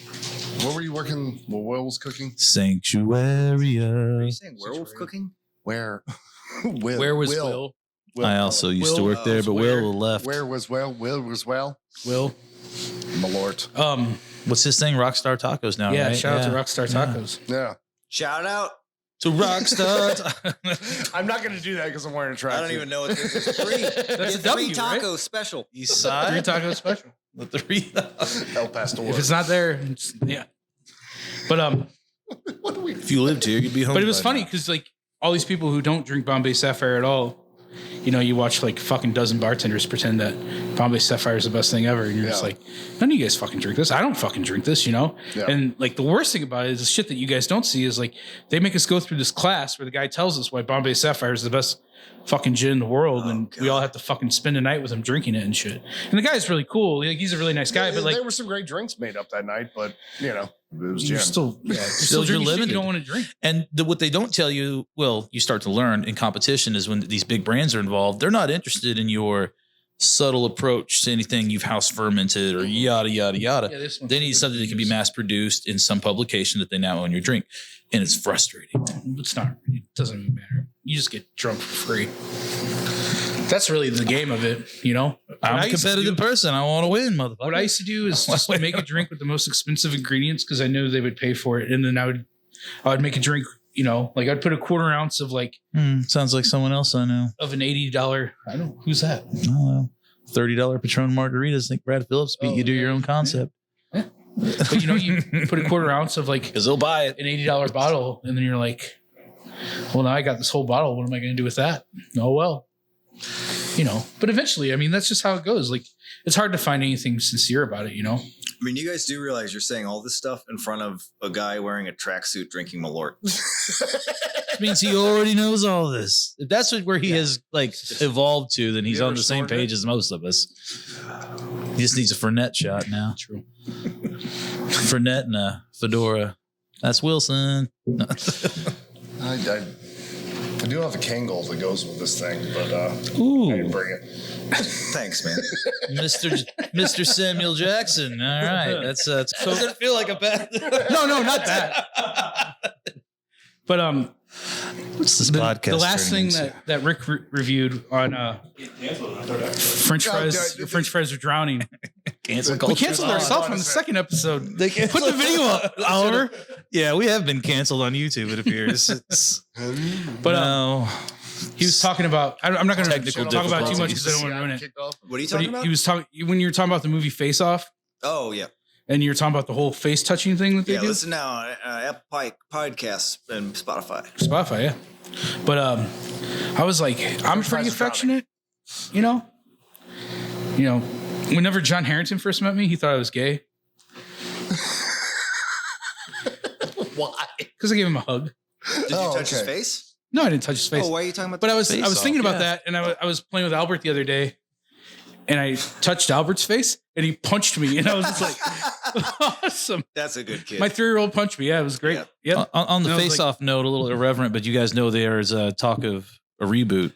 Where were you working? Well, Will was cooking. Sanctuary. Are you saying werewolf cooking? Where? Will. where was Will? I also used to work there, but Will left. Where was Will? Will was Will. Will. Malort. What's his thing? Rockstar Tacos now, Yeah, right? shout out to Rockstar Tacos. Yeah. Shout out. To Rockstar. I'm not going to do that because I'm wearing a tracksuit. I don't even know what this is. Free. That's a Get W, free tacos right? special. East 3 Side. Taco special. The 3. El Pastor. If it's not there, it's, yeah. But What do we? If you lived here, you'd be home. but it was by funny now. because like all these people who don't drink Bombay Sapphire at all, you know, you watch like fucking dozen bartenders pretend that Bombay Sapphire is the best thing ever, and you're just Yeah. like, none of you guys fucking drink this. I don't fucking drink this, you know. Yeah. And like the worst thing about it is the shit that you guys don't see is like they make us go through this class where the guy tells us why Bombay Sapphire is the best fucking gin in the world, and we all have to fucking spend a night with him drinking it and shit. And the guy's really cool. Like, he's a really nice guy, but like there were some great drinks made up that night, but you know, it was gin. you're still Still drinking you're shit limited. you don't want to drink. And what they don't tell you, well, you start to learn in competition is when these big brands are involved, they're not interested in your subtle approach to anything you've house fermented or yada, yada, yada. Yeah, this one's They need good. something that can be mass produced in some publication that they now own your drink. And it's frustrating. It's not. It doesn't even matter. You just get drunk for free. That's really the game of it, you know. I'm What I a used to competitive do- person. I want to win, motherfucker. What I used to do is just make a drink with the most expensive ingredients because I knew they would pay for it, and then I would make a drink. You know, like I'd put a 1/4 ounce of like Sounds like someone else I know. of an $80. I don't know who's that. I don't know. $30 Patron margaritas. I think Brad Phillips beat you to your own concept. But you know, you put a 1/4 ounce of like Because they'll buy it. an $80 bottle, and then you're like, well, now I got this whole bottle. What am I going to do with that? Oh well, you know. But eventually, I mean, that's just how it goes. Like, it's hard to find anything sincere about it, you know. I mean, you guys do realize you're saying all this stuff in front of a guy wearing a tracksuit drinking Malort. Which means he already knows all this. If that's where he has like evolved to, then he's You on ever the same snorted? page as most of us. He just needs a Fernet shot now. True. Fernet and a fedora. That's Wilson. I do have a Kangol that goes with this thing, but I didn't Ooh, bring it. Thanks, man. Mr. Samuel Jackson. All right, that's so. Does it feel like a bad? No, not that. But What's this the podcast? last thing turning into? that Rick reviewed on French fries. Your French fries are drowning. cancel We culture. canceled ourselves on the second episode. They Put the video up, Oliver. Yeah, we have been canceled on YouTube. It appears. It's- But no. he was talking about. I'm not going to Technical talk about it too much because I difficulties. don't want to ruin it. Kicked off. What are you But talking about? he was talking when you were talking about the movie Face Off, Oh, yeah. and you were talking about the whole face touching thing that they Yeah, do. listen now. Apple Podcasts and Spotify. Spotify, yeah. But I was like, I'm fries pretty are drowning. affectionate, you know. Whenever John Harrington first met me, he thought I was gay Why? because I gave him a hug. Did Oh, you touch his okay. face? No, I didn't touch his face. Oh, why are you talking about But I was Face thinking off, about yeah. that, and I was playing with Albert the other day, and I touched Albert's face, and he punched me, and I was just like, awesome. That's a good kid. My 3-year-old punched me. Yeah, it was great. Yeah. Yep. On the And I was face-off note, a little irreverent, but you guys know there is a talk of a reboot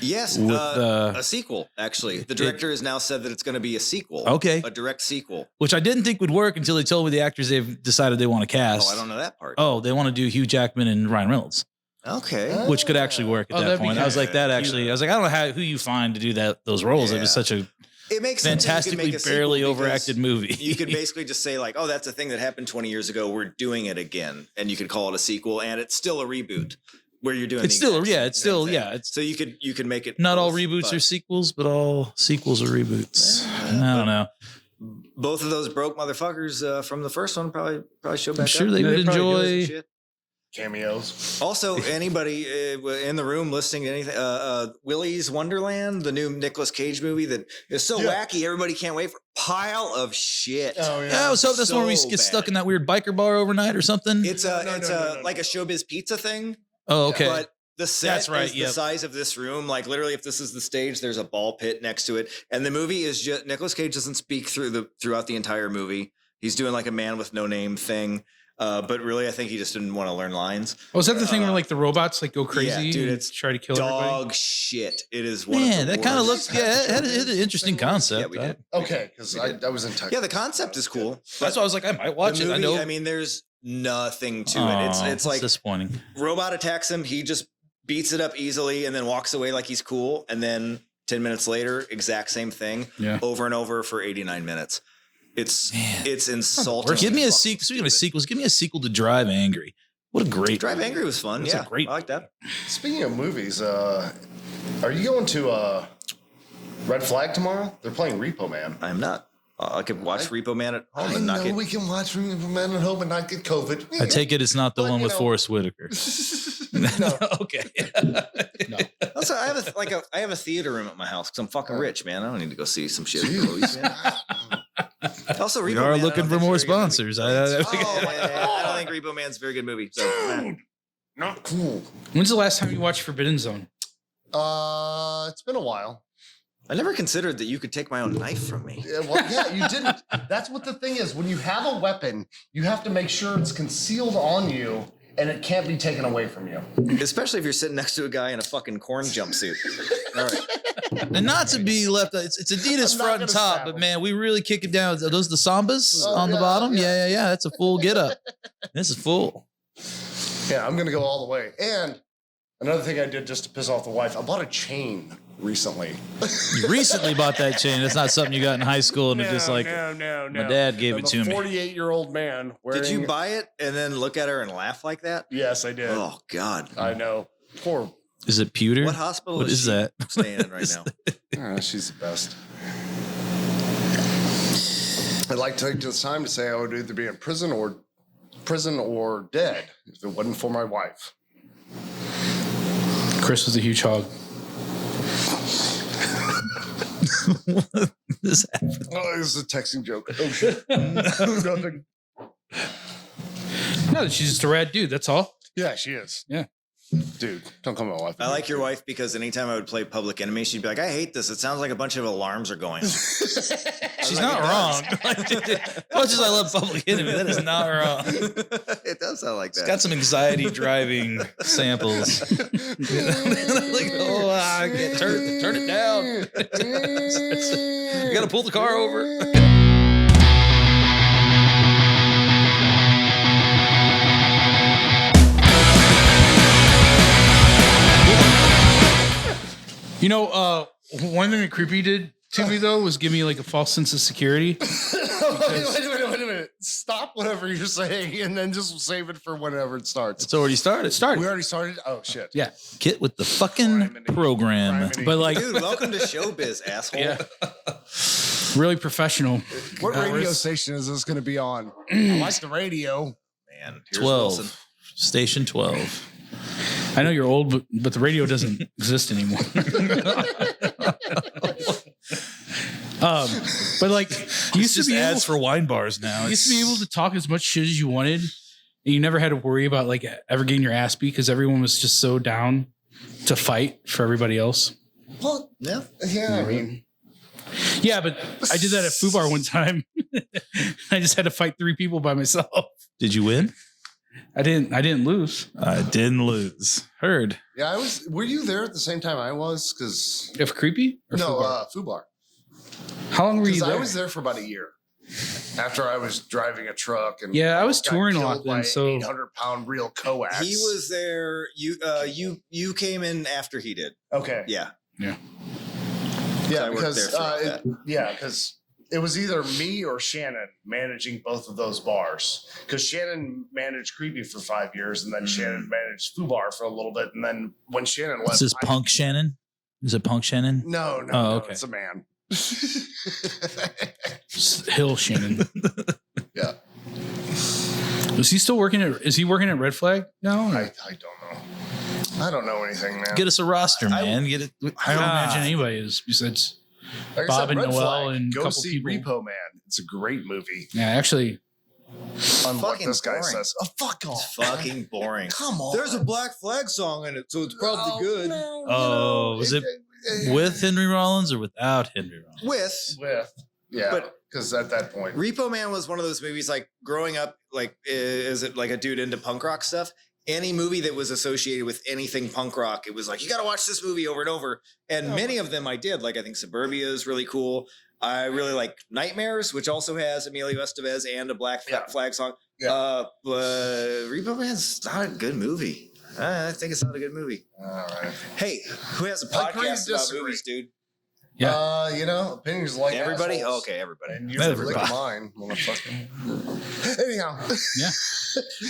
Yes, With, a sequel. Actually, the director has now said that it's going to be a sequel. Okay. A direct sequel. which I didn't think would work until they told me the actors they've decided they want to cast. Oh, I don't know that part. Oh, they want to do Hugh Jackman and Ryan Reynolds, Okay. which could actually work at Oh, that that'd be point. I was like, that actually. I was like, I don't know who you find to do those roles. It was Yeah. such a It makes sense that you could fantastically make a sequel barely because overacted movie. You could basically just say like, "Oh, that's a thing that happened 20 years ago. We're doing it again," and you could call it a sequel, and it's still a reboot where you're doing. It's the still, exact yeah, same it's still, thing. yeah. It's So you could make it. not all both, reboots but are sequels, but all sequels are reboots. Yeah, I don't know. both of those broke motherfuckers from the first one probably show back I'm sure up. they Yeah, would they probably do enjoy. Shit. Cameos. Also, anybody in the room listening to anything, Willy's Wonderland, the new Nicolas Cage movie that is so wacky, everybody can't wait for. Pile of shit. Oh Yeah, I was hoping that's one where we So get stuck bad. in that weird biker bar overnight or something. It's like a Showbiz Pizza thing. Oh, okay. But the set That's right, is the yep. size of this room. Like literally, if this is the stage, there's a ball pit next to it, and the movie is just Nicolas Cage doesn't speak throughout the entire movie. He's doing like a man with no name thing. But really, I think he just didn't want to learn lines. Oh, is that the thing where like the robots like go crazy? yeah, dude, and it's try to kill Dog everybody? shit. It is one Man, of the that kind of worst. looks. Yeah, it had an interesting concept. Yeah, we did. Okay, because I was in tech. Yeah, the concept is cool. That's why I was like, I might watch the it. movie, I know. I mean, there's nothing to it. Aw, It's like disappointing. robot attacks him. He just beats it up easily and then walks away like he's cool. And then 10 minutes later, exact same thing Yeah. over and over for 89 minutes. It's Man. it's insulting. Give me a Fucking sequel. Speaking of stupid. sequels, give me a sequel to Drive Angry. What a great. Drive Angry was fun. That's a Yeah, great- I like that. Speaking of movies, are you going to Red Flag tomorrow? They're playing Repo Man. I'm not. I could watch Repo Man at home I and not know get. we can watch Repo Man at home and not get COVID. I take it it's not the But, one you with know- Forrest Whitaker. No. Okay. Also, I have a theater room at my house because I'm fucking rich, man. I don't need to go see some shit at the movies. Man. Also, Repo We Man, are I don't looking think for it's a more very good movie. sponsors. Oh, I don't think Repo Man's a very good movie. So, Dude, not cool. When's the last time you watched Forbidden Zone? It's been a while. I never considered that you could take my own knife from me. Yeah, well, yeah, you didn't. That's what the thing is. When you have a weapon, you have to make sure it's concealed on you and it can't be taken away from you. Especially if you're sitting next to a guy in a fucking corn jumpsuit. All right. And not to be left, it's Adidas I'm not front and gonna top, stab but him. man, we really kick it down. Are those the Sambas Oh, on the yeah, bottom? yeah. Yeah. That's a full get up. This is full. Yeah, I'm gonna go all the way. And another thing I did just to piss off the wife, I bought a chain recently. You recently bought that chain. That's not something you got in high school, and it's just like no. my dad gave it to me. 48-year-old man. Wearing, Did you buy it and then look at her and laugh like that? Yes, I did. Oh, God. I know. Poor. Is it pewter? What hospital What is she that? staying in right now? She's the best. I'd like to take this time to say I would either be in prison or dead if it wasn't for my wife. Chris was a huge hog. This happened. Oh, this is a texting joke. Oh shit. Nothing. No, she's just a rad dude. That's all. Yeah, she is. Yeah. Dude, don't come my wife. I like your wife because anytime I would play Public Enemy, she'd be like, I hate this. It sounds like a bunch of alarms are going off. She's not wrong. As much as I love Public Enemy, that is not wrong. It does sound like It's that. got some anxiety driving samples. Like, oh, I can't turn it down. You got to pull the car over. You know, one thing that Creepy did to me though was give me like a false sense of security. Wait a minute. Stop whatever you're saying and then just save it for whenever it starts. It's already started. It started. We already started? Oh, shit. Yeah. Kit with the fucking program. But like Dude, welcome to showbiz, asshole. yeah. Really professional. What radio station is this going to be on? I like the radio. Man, here's 12. Wilson. Station 12. I know you're old, but the radio doesn't exist anymore. But like you used to Just be able, ads for wine bars now. you used to be able to talk as much shit as you wanted, and you never had to worry about like ever getting your ass beat because everyone was just so down to fight for everybody else. Well, Yeah. yeah, I mean, Yeah, but I did that at Foo Bar one time. I just had to fight 3 people by myself. Did you win? I didn't lose. I didn't lose. Heard. Yeah, I was. Were you there at the same time I was? Because If creepy? Or no, Fubar? Fubar. How long were you Because there? I was there for about a year. After I was driving a truck and Yeah, I was got touring a killed lot then, by so- 800-pound real coax. He was there. You came in after he did. okay. Yeah. Yeah, I worked there for because it was either me or Shannon managing both of those bars. Because Shannon managed Creepy for 5 years, and then Shannon managed Fubar for a little bit, and then when Shannon left, Is this Punk Shannon? Is it Punk Shannon? No, Oh, okay. it's a man. Hill Shannon. Yeah, Is he still working at? Is he working at Red Flag now? or- I don't know. I don't know anything, man. Get us a roster, man. Get it. I don't imagine anybody is besides. Like I Bob said, and Red Noel Flag, and a go couple see people. Repo Man. It's a great movie. Yeah, actually, On what fucking this guy boring. says. Oh, fuck It's off. fucking boring. Come on. There's a Black Flag song in it, so it's probably good. No, Oh, was it with Henry Rollins or without Henry Rollins? With Yeah, But- because at that point, Repo Man was one of those movies like growing up, like is it like a dude into punk rock stuff? Any movie that was associated with anything punk rock, it was like, you got to watch this movie over and over. And many of them I did. Like, I think Suburbia is really cool. I really like Nightmares, which also has Emilio Estevez and a Black Yeah. Flag song. Yeah. But Repo Man's not a good movie. I think it's not a good movie. all right. Hey, who has a I agree to podcast about disagree. movies, dude? Yeah. Opinions like Everybody? assholes. Oh, okay, everybody. And usually Everybody. like mine, motherfucker. Anyhow,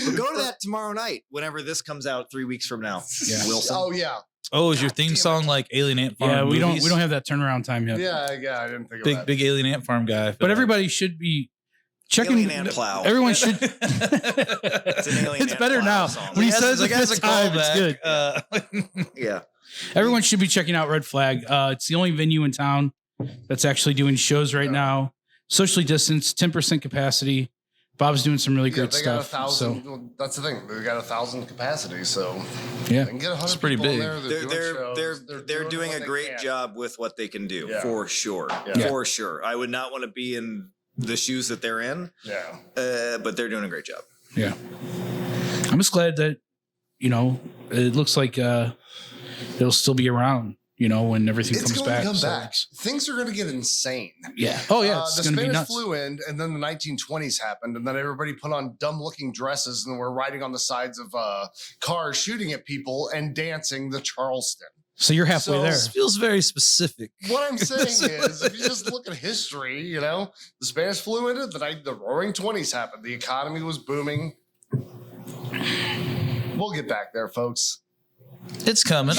We'll go to that tomorrow night, whenever this comes out 3 weeks from now. Yeah. Wilson. oh yeah, Oh, is your God theme damn it. song like Alien Ant Farm? yeah. We movies? don't have that turnaround time yet. yeah. I didn't think of Big that. big Alien Ant Farm guy. I feel But like. everybody should be checking. Alien Ant Plow. Everyone should. It's an Alien It's Ant better Plow now. song. When he Yes, says like, it as this a time, it's callback, good. Yeah. Everyone should be checking out Red Flag. It's the only venue in town that's actually doing shows right now. Socially distanced, 10% capacity. Bob's doing some really Yeah, great they got stuff. 1,000. Well, that's the thing. They got 1,000 capacity, so Yeah. they can get 100 It's pretty people in big. there. They're doing what a they great can. job with what they can do, Yeah. for sure. Yeah. For sure. I would not want to be in the shoes that they're in, Yeah. but they're doing a great job. Yeah. I'm just glad that, it looks like it'll still be around, when everything It's comes going back. to come So back. it's- Things are going to get insane. Yeah. Oh, yeah. It's the going to be Spanish nuts. flu in, and then the 1920s happened, and then everybody put on dumb-looking dresses and were riding on the sides of cars, shooting at people and dancing the Charleston. So you're halfway So- there. This feels very specific. What I'm saying is, if you just look at history, the Spanish flu ended, the Roaring 20s happened. The economy was booming. We'll get back there, folks. It's coming.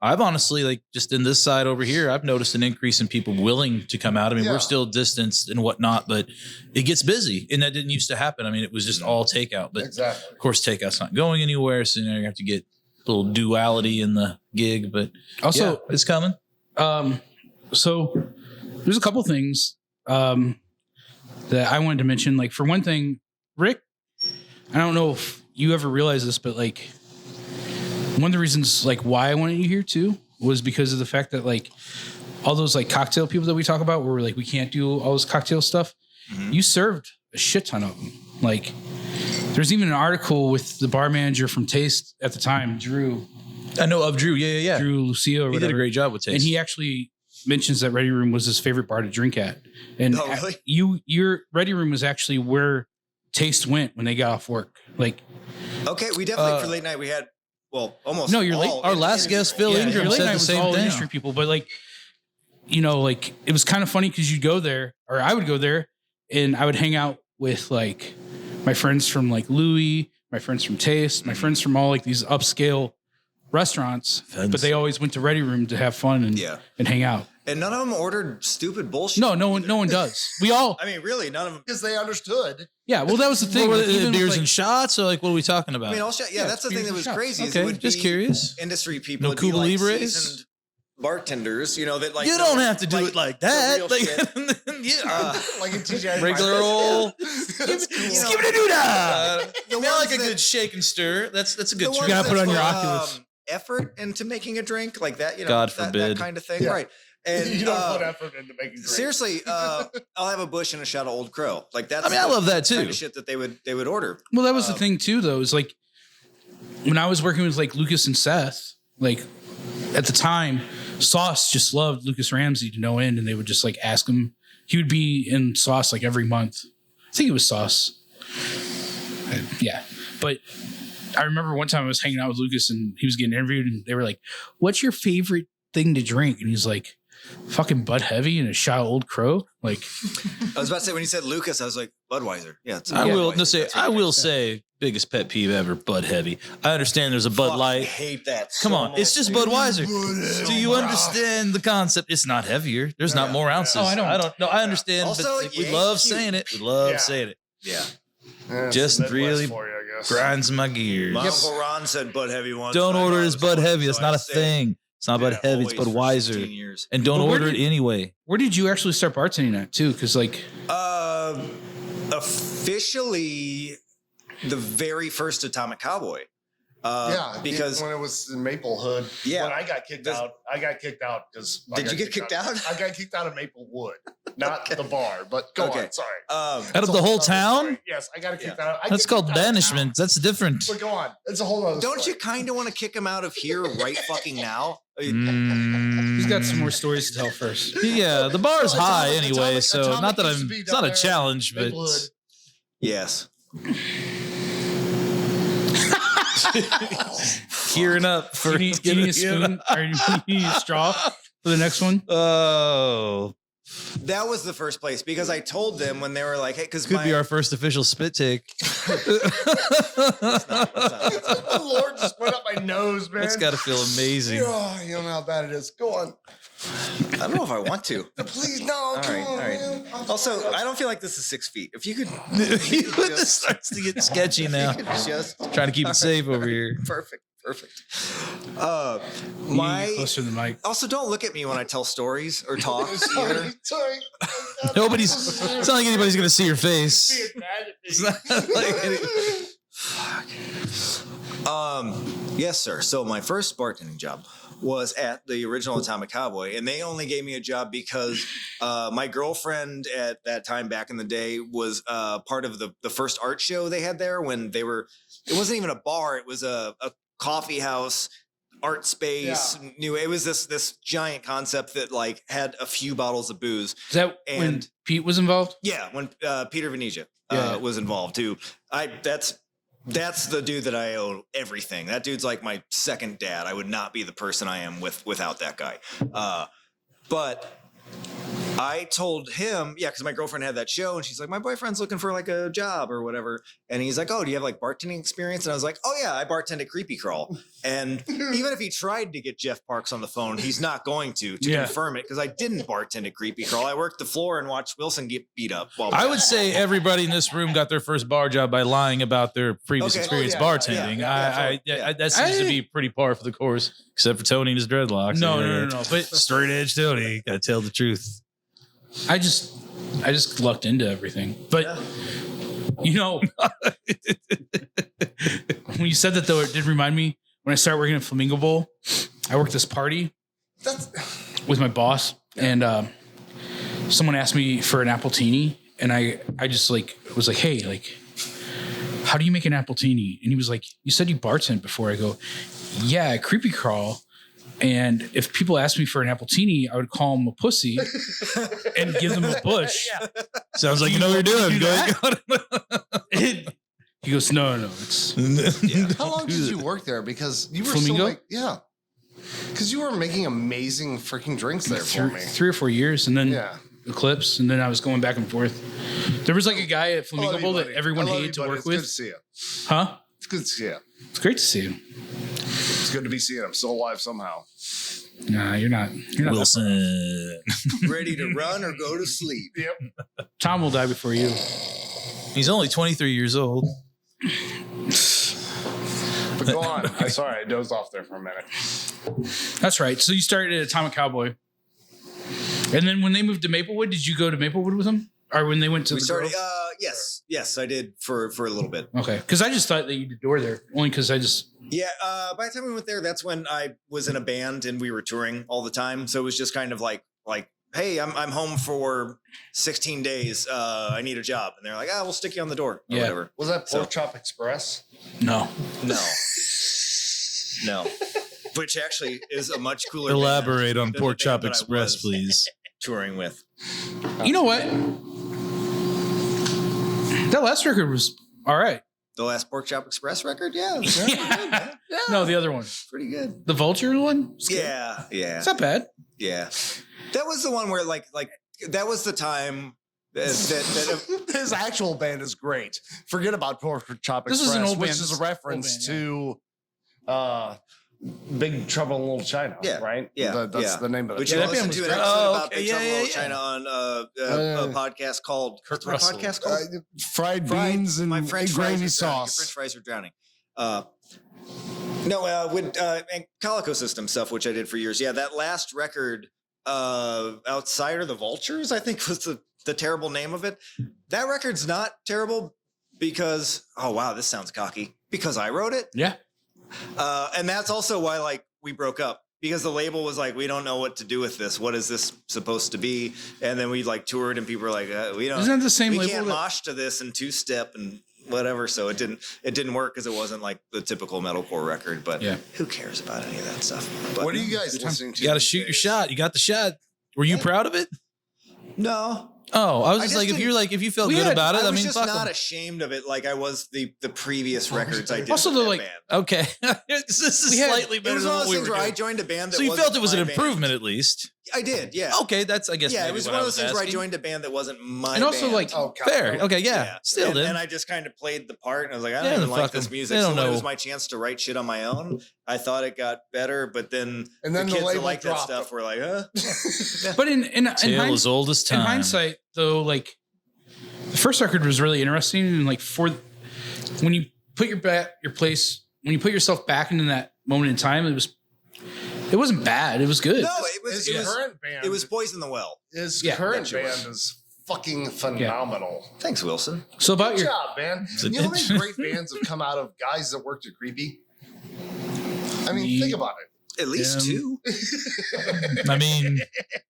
I've honestly, like, just in this side over here, I've noticed an increase in people willing to come out. I mean, Yeah. we're still distanced and whatnot, but it gets busy, and that didn't used to happen. I mean, it was just all takeout, but Exactly. of course, takeout's not going anywhere, so you have to get a little duality in the gig. But Also, yeah, it's coming. So there's a couple things that I wanted to mention. Like, for one thing, Rick, I don't know if you ever realized this, but like, one of the reasons like why I wanted you here too was because of the fact that like all those like cocktail people that we talk about where we're like we can't do all this cocktail stuff. Mm-hmm. You served a shit ton of them. Like, there's even an article with the bar manager from Taste at the time, Drew I know of Drew. Yeah. Lucio or He whatever. did a great job with Taste. And he actually mentions that Ready Room was his favorite bar to drink at. And Oh, really? your Ready Room was actually where Taste went when they got off work. Like, Okay, we definitely, for late night, we had, almost No, you're late. all Our last industry guest, people. Phil yeah, Ingram, your late said night the was same all thing. industry people, but like, like it was kind of funny because you'd go there, or I would go there, and I would hang out with like my friends from like Louis, my friends from Taste, my friends from all like these upscale restaurants, but they always went to Ready Room to have fun and Yeah. and hang out. And none of them ordered stupid bullshit. No one does. We all, I mean, really, none of them. Because they understood. yeah. Well, that was the thing. What were like, the even with, beers like- and shots, or like what are we talking about? I mean, Yeah, that's the beers thing that and was shots. crazy. Is Okay, it would just be curious. Industry people, No would be Cuba like Libres? seasoned bartenders, that like you don't have to do it like the that. real Like, shit. yeah. Like in TGI. Regular old. That's cool. Skibidi-doo-dah. The Now, like ones a that- good shake and stir. That's a The good ones trick. gotta put that on your put, Oculus. Effort into making a drink like that, God that forbid. kind of thing, Yeah. right? And You don't put effort into making drinks. seriously, I'll have a Bush and a shot of Old Crow. Like that's. I mean, I love that kind too. of shit that they would order. Well, that was the thing too, though. Is like when I was working with like Lucas and Seth, like at the time, Sauce just loved Lucas Ramsey to no end, and they would just like ask him. He would be in Sauce like every month. I think it was Sauce. Yeah, but I remember one time I was hanging out with Lucas and he was getting interviewed, and they were like, "What's your favorite thing to drink?" And he's like, "Fucking Bud Heavy and a shot of Old Crow." Like, I was about to say when you said Lucas, I was like Budweiser. Yeah, it's I will Budweiser. no, say That's what I you will guys said. say biggest pet peeve ever, Bud Heavy. I understand there's a Bud Fuck, I Light. hate that. Come so on, it's much, just dude. Budweiser. Do you understand the concept? It's not heavier. There's not more ounces. Oh, I don't. No, I understand. Also, but like, we yeah, love cute. saying it. We love Yeah. saying it. Yeah. Yeah, it's Just the Midwest really for you, I guess. Grinds my gears. My Uncle Ron said Bud Heavy once. Don't and I order thought it it as was Bud funny, Heavy. so It's I not a stayed. thing. It's not Bud Yeah, Heavy. It's always for 15 Budweiser. years. And don't But where order it did- anyway. Where did you actually start bartending at too? Because like, Officially, the very first Atomic Cowboy. Because when it was in Maplewood, Yeah. when I got kicked out, because Did you get kicked out? I got kicked out of Maplewood, not the bar. But go Okay. on, sorry. Out of It's a the whole nother town? story. Yes, I got kicked out. I That's get called kicked out of town. banishment. That's different. But go on, it's a whole other. don't story. you kind of want to kick him out of here right fucking now? he's got some more stories to tell first. Yeah, the bar is Well, high Atomic- anyway, Atomic- so Atomic not that used to I'm. be It's down not a there, challenge, but Maplewood. Yes. gearing up for Do you need a spoon or you need a straw for the next one? Oh, That was the first place because I told them when they were like, hey, because could be our first official spit take. The Lord just went up my nose, man. That's got to feel amazing. Oh, you don't know how bad it is. Go on. I don't know if I want to. Please, no. All come right, on, all right. man. I'm Also, sorry. I don't feel like this is 6 feet. If you could, This starts to get sketchy now. just Trying to keep it safe over here. perfect. You need to get My closer to the mic. also don't look at me when I tell stories or talk. Sorry, either. sorry. Nobody's. It's not like anybody's gonna see your face. Being mad at me. It's not like any- Yes, sir. So my first bartending job was at the original Atomic Cowboy, and they only gave me a job because my girlfriend at that time back in the day was part of the first art show they had there when they were. It wasn't even a bar; it was a coffee house, art space. New. It was this giant concept that like had a few bottles of booze. Is that when And- Pete was involved? Yeah, when Peter Venetia Yeah. was involved too. That's the dude that I owe everything. That dude's like my second dad. I would not be the person I am without that guy. But I told him, yeah, because my girlfriend had that show, and she's like, my boyfriend's looking for like a job or whatever. And he's like, oh, do you have like bartending experience? And I was like, oh yeah, I bartend at Creepy Crawl. And even if he tried to get Jeff Parks on the phone, he's not going to Yeah. confirm it because I didn't bartend at Creepy Crawl. I worked the floor and watched Wilson get beat up. While I would say everybody in this room got their first bar job by lying about their previous Okay. experience Oh, yeah, bartending. yeah, That seems to I- be pretty par for the course, except for Tony and his dreadlocks. No. But Straight edge Tony, gotta tell the truth. I just lucked into everything. But you know, when you said that though, it did remind me when I started working at Flamingo Bowl. I worked this party with my boss, and someone asked me for an appletini, and I just like was like, hey, like, how do you make an appletini? And he was like, you said you bartend before. I go, yeah, Creepy Crawl. And if people asked me for an appletini, I would call them a pussy and give them a bush. Sounds like you know what you're doing. Do Go- He goes, no, it's How long did you work there? Because you were Flamingo? so like, yeah. Because you were making amazing freaking drinks there for me. 3 or 4 years, and then Yeah. Eclipse, and then I was going back and forth. There was like a guy at Flamingo Bowl that everyone hated to work It's good to with. see you. Huh? It's good to see you. It's great to see you. It's good to be seeing him still alive somehow. Nah, you're not. You're not. Wilson. ready to run or go to sleep. Yep. Tom will die before you. He's only 23 years old. But go on. I'm sorry, I dozed off there for a minute. That's right. So you started at Atomic Cowboy, and then when they moved to Maplewood, did you go to Maplewood with them, or when they went to We the started. Grove? Yes, I did for a little bit. Okay, because I just thought that you did door there only because I just Yeah. By the time we went there, that's when I was in a band and we were touring all the time. So it was just kind of like like, hey, I'm home for 16 days. I need a job. And they're like, we'll stick you on the door or Yeah. whatever. Was that Pork Chop Express? No. No. Which actually is a much cooler band Elaborate on than the Pork band Chop that I Express, was please. touring with. You know what? That last record was all right. The last Pork Chop Express record? Yeah. It was pretty good, man. No, the other one. Pretty good. The Vulture one? It's good. Yeah. It's not bad. Yeah. That was the one where like that was the time that His actual band is great. Forget about Pork Chop This Express, is an old which band. is a reference Old to Big Trouble in Little China, Yeah, right? yeah, That's yeah. the name of it. which Yeah, you that band listened was to an great. episode Oh, about okay, Big Trouble in yeah, Little yeah, China on a podcast called Kurt what's my Russell. podcast called? Fried beans and My French gravy fries are drowning. Your sauce. French fries are drowning. With and Calico System stuff, which I did for years. Yeah, that last record, Outsider the Vultures, I think was the terrible name of it. That record's not terrible because this sounds cocky. Because I wrote it. Yeah. And that's also why like we broke up. Because the label was like, we don't know what to do with this. What is this supposed to be? And then we like toured, and people were like, we don't. Isn't that the same we label can't that- mosh to this and two step and whatever. So it didn't work because it wasn't like the typical metalcore record. But Yeah. who cares about any of that stuff? But What are you guys listening to? You got to these shoot your days? shot. You got the shot. Were you proud of it? No, Oh, I was I just just like, if didn't- you're like, if you felt We good had- about it, I I was mean, just fuck not 'em. ashamed of it like I was the previous records I did. Also, with though, that like, band. Okay, this is We had- slightly It better was than one of what those we things were where I doing. joined a band that So you wasn't felt it was an my band. improvement at least. I did, yeah. Okay, that's I guess. Yeah, maybe it was what one I of those things where I asking. joined a band that wasn't my And also, band. like, Oh, God. Fair. Okay, yeah. Still, and, then. and I just kind of played the part, and I was like, I Yeah, don't even fuck like this 'em. music. They So don't when it know. was my chance to write shit on my own, I thought it got better, but then And then the the kids that label like that dropped stuff it. were like, huh? But in Tale as old as in time. hindsight, though, like the first record was really interesting, and like when you put when you put yourself back into that moment in time, it wasn't bad. It was good. No, it was His current band. it was Poison the Well. His Yeah, current that shit band is fucking phenomenal. Thanks, Wilson. So about Good your job, man. You know how many great bands have come out of guys that worked at Creepy? I mean, think about At least two. I mean,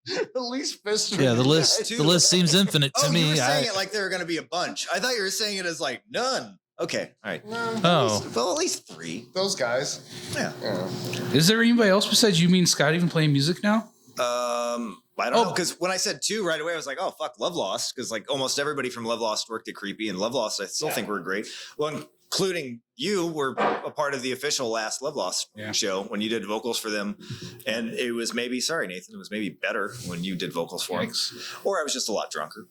it. At least Fister. yeah, the list seems infinite to Oh, me. you were saying I- it like there were going to be a bunch. I thought you were saying it as like none. Okay, all right. Oh. Well, at least three. Those guys. Yeah. is there anybody else besides you, me, and Scott even playing music now? I don't know, because when I said two right away, I was like, oh, fuck, Love Lost, because like almost everybody from Love Lost worked at Creepy, and Love Lost I still think were great. Well, including you were a part of the official last Love Lost show when you did vocals for them, and it was maybe, sorry, Nathan, it was maybe better when you did vocals for them, or I was just a lot drunker,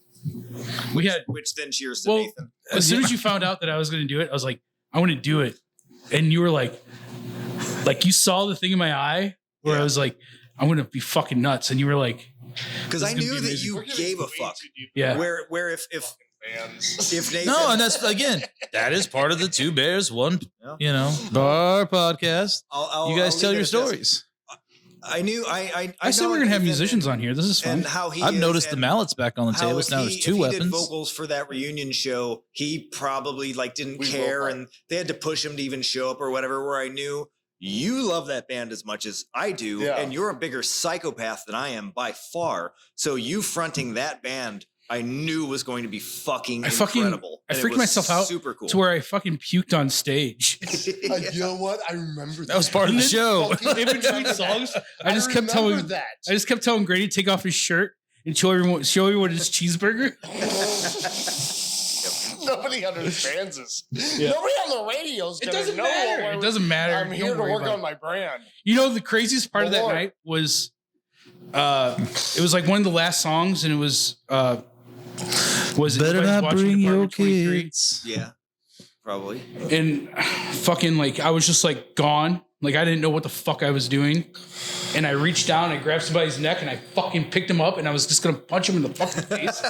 We had which then cheers to well, Nathan. as soon as you found out that I was going to do it, I was like, I want to do it, and you were like you saw the thing in my eye where I was like, I'm going to be fucking nuts, and you were like, Because this I is gonna knew be that amazing. you gave a fuck. yeah. Where if Nathan, No, and that's again, that is part of the Two Bears One, bar podcast. I'll You guys I'll tell leave your it at this. stories. I knew I I said know we're going to have Nathan musicians on here. This is fun. and how he I've is, noticed the and mallets back on the how table. if Now he- there's if two he weapons. did vocals for that reunion show, he probably like didn't care, both and they had to push him to even show up or whatever. Where I knew you love that band as much as I do, Yeah. and you're a bigger psychopath than I am by far. So you fronting that band, I knew was going to be fucking incredible. I And it freaked was myself out super cool. to where I fucking puked on stage. You know what? I remember That was part of the show. In between songs, I just kept telling Grady to take off his shirt and show everyone his cheeseburger. Nobody understands this. Nobody on the radio is It going to doesn't know. matter. what It doesn't matter. I'm here Don't to worry work about on it. my brand. You know, the craziest part of that Lord. night was, it was like one of the last songs, and it was Better Everybody's not Watching bring your Department 23. kids. Yeah, probably. And fucking like I was just like gone. Like I didn't know what the fuck I was doing. And I reached down, I grabbed somebody's neck, and I fucking picked him up, and I was just gonna punch him in the fucking face.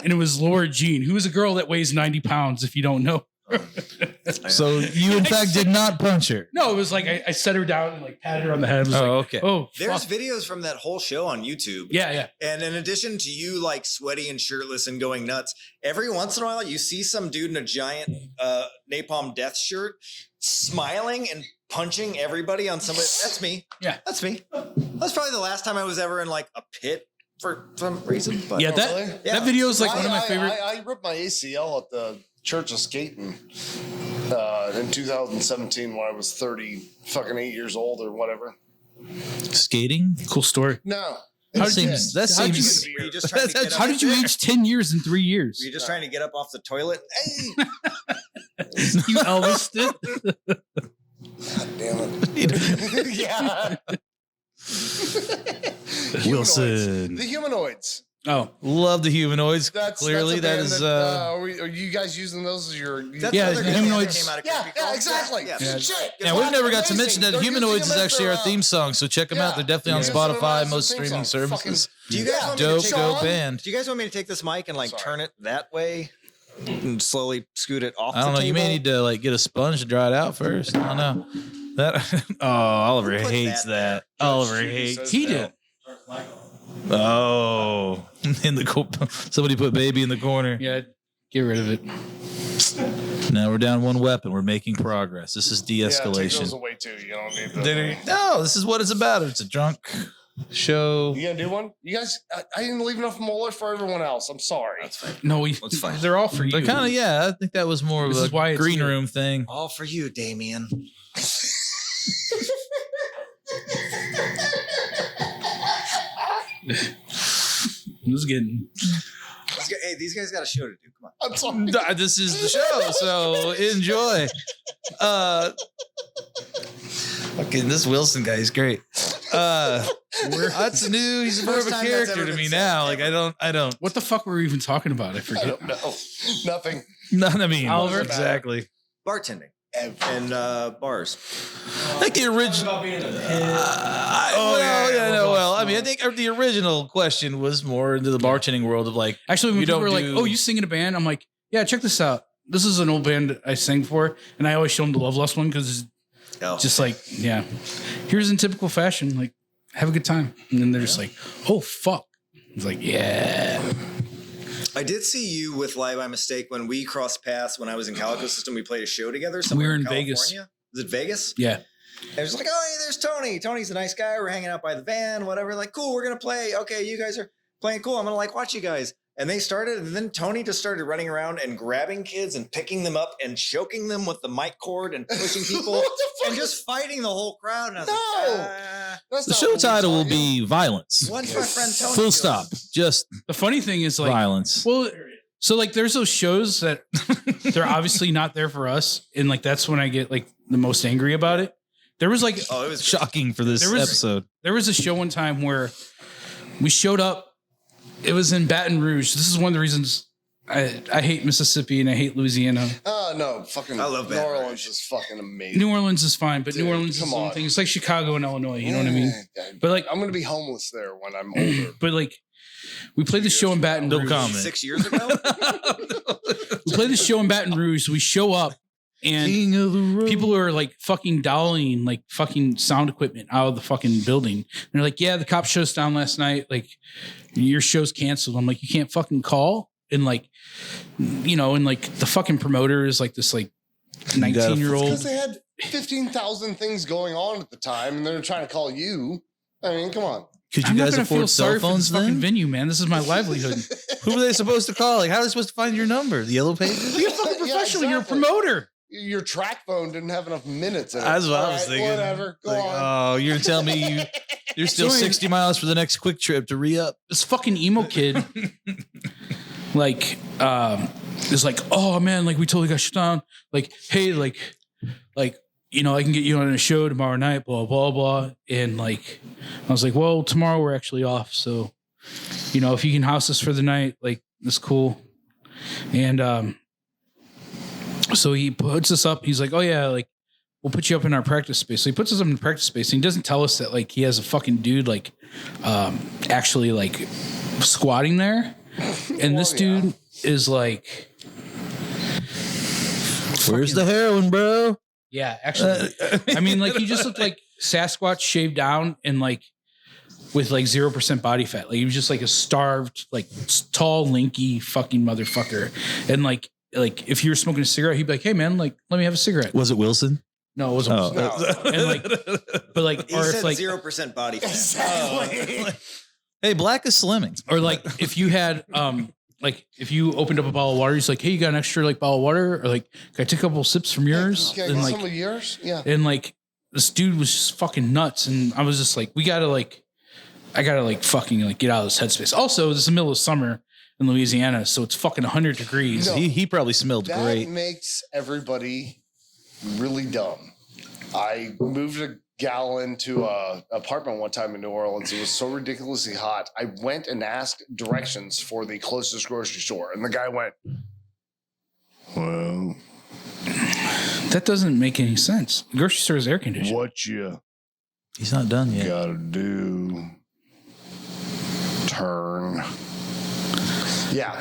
And it was Laura Jean, who is a girl that weighs 90 pounds, if you don't know. So you, in fact, did not punch her. No, it was like I set her down and like patted her on the head. I was Oh, like, okay. oh, There's fuck. videos from that whole show on YouTube. Yeah. And in addition to you like sweaty and shirtless and going nuts, every once in a while you see some dude in a giant Napalm Death shirt smiling and punching everybody on somebody. That's me. Yeah. That's me. That's probably the last time I was ever in like a pit for some reason. But Yeah, that really? Yeah. that video is like one of my favorite. I ripped my ACL at the Church of Skating in 2017 when I was 8 years old or whatever. Skating? Cool story. No. That It's seems. just- That how'd you- seems. were you just trying to get How up? did you age 10 years in 3 years? Were you just trying to get up off the toilet? Hey, You Elvis did? Damn it. Yeah. Wilson. The humanoids. Oh, Love the humanoids. That's Clearly, that's a that band is. are you guys using those as your? that's Yeah, another the good band that humanoids- came out of Yeah, Creepy yeah, Crawls. exactly. Yeah. Yeah. Shit. Yeah, we've never got to Amazing. mention that They're Humanoids using is them as actually their, our theme song, so check them out. They're definitely on Yeah. Spotify, Yeah. most Theme streaming song. services. Do you guys want me to Dope, take dope Sean? band. Do you guys want me to take this mic and like Sorry. turn it that way and slowly scoot it off? I don't the know. You may table? need to like get a sponge to dry it out first. I don't know. That Oliver Who put hates that that. there? Oliver Judy hates. says he that. did. Oh, in the somebody put baby in the corner. Yeah, get rid of it. Now we're down one weapon. We're making progress. This is Yeah, take those de-escalation. away too. You don't need the. No, this is what it's about. It's a drunk show. You gonna do one? You guys, I didn't leave enough Moeller for everyone else. I'm sorry. No, That's fine. they're all for you. They're kind of yeah. I think that was more This of is a why it's green here. room thing. All for you, Damien. Who's getting? Hey, these guys got a show to do. Come on. I'm sorry. This is the show, so enjoy. Fucking this Wilson guy is great. That's new. He's more of First a time that's character ever to been me said. now. Like I don't. What the fuck were we even talking about? I I forget. don't know. Nothing. None. I mean, Oliver? exactly. Bartending Ever. and bars. I think the original. Well, I mean, I think the original question was more into the bartending world of like, Actually, when You people don't were like, do- "Oh, you sing in a band?" I'm like, "Yeah, check this out. This is an old band I sang for, and I always show them the Love Lost one because Oh. it's just like, yeah, here's in typical fashion, like, have a good time." And then they're just like, "Oh fuck." It's like, yeah. I did see you with Lie by Mistake when we crossed paths when I was in Calico System. We played a show together. We Somewhere were in California. Vegas. Is it Vegas? Yeah. I was like, oh, hey, there's Tony. Tony's a nice guy. We're hanging out by the van, whatever. Like, cool, we're going to play. Okay, you guys are playing cool. I'm going to like watch you guys. And they started, and then Tony just started running around and grabbing kids and picking them up and choking them with the mic cord and pushing people What the fuck and is- just fighting the whole crowd. And I was No. like, That's The not show what we're title will talking be Violence. what's my friend Tony? Full doing? stop. Just The funny thing is, like, violence. well, so like, there's those shows that they're obviously not there for us, and like that's when I get like the most angry about it. There was like Oh, it was Shocking for this There was- episode. there was a show one time where we showed up. It was in Baton Rouge. This is one of the reasons I hate Mississippi and I hate Louisiana. No, fucking I love New Baton Orleans Rouge. is fucking amazing. New Orleans is fine, but Dude, New Orleans is come its own on. thing. It's like Chicago and Illinois. You know what I mean? Yeah. But like, I'm gonna be homeless there when I'm older. but like, we played the show in Baton No Rouge. comment. 6 years ago? We played the show in Baton Rouge. So we show up and King of the road. people are like fucking dollying like fucking sound equipment out of the fucking building. And they're like, yeah, the cop show's down last night. Like, your show's canceled. I'm like, you can't fucking call. And like, you know, and like the fucking promoter is like this like 19-year-old. Because they had 15,000 things going on at the time, and they're trying to call you. I mean, come on. Could you I'm not guys gonna feel afford cell sorry for phones this fucking then? venue, man. This is my livelihood. Who were they supposed to call? Like, how are they supposed to find your number? The yellow pages? You're fucking Yeah, professional. You're a exactly. promoter. Your track phone didn't have enough minutes in it. That's what I All was right, thinking. Whatever. Go Like, on. oh, you're telling me you're still So 60 miles for the next quick trip to re-up. This fucking emo kid, like, is like, oh man, like we totally got shut down. Like, hey, like, you know, I can get you on a show tomorrow night, blah, blah, blah. And like, I was like, well, tomorrow we're actually off. So, you know, if you can house us for the night, like, that's cool. And so he puts us up. He's like, oh yeah, like, we'll put you up in our practice space. So he puts us up in the practice space and he doesn't tell us that like he has a fucking dude like actually like squatting there. And this Well, yeah. dude is like, Where's the heroin, bro? yeah, actually, I mean, like he just looked like Sasquatch shaved down and like with like 0% body fat. Like he was just like a starved, like tall, lanky fucking motherfucker. And like if you were smoking a cigarette, he'd be like, hey man, like let me have a cigarette. Was it Wilson? No, it wasn't. Oh. And like, but like, He or said if like, 0% body fat. Exactly. Hey, black is slimming. or like, if you had, like, if you opened up a bottle of water, he's like, hey, you got an extra like bottle of water, or like, can I take a couple sips from yours? Can I And get like, some of yours? Yeah. and like, this dude was just fucking nuts, and I was just like, I gotta like fucking like get out of this headspace. Also, this is the middle of summer in Louisiana, so it's fucking 100 degrees. No. He probably smelled That great. makes everybody really dumb. I moved a gal into a apartment one time in New Orleans. It was so ridiculously hot. I went and asked directions for the closest grocery store, and the guy went, "Well, That doesn't make any sense. The grocery store is air conditioned. what you He's not done yet. gotta do? Turn." Yeah,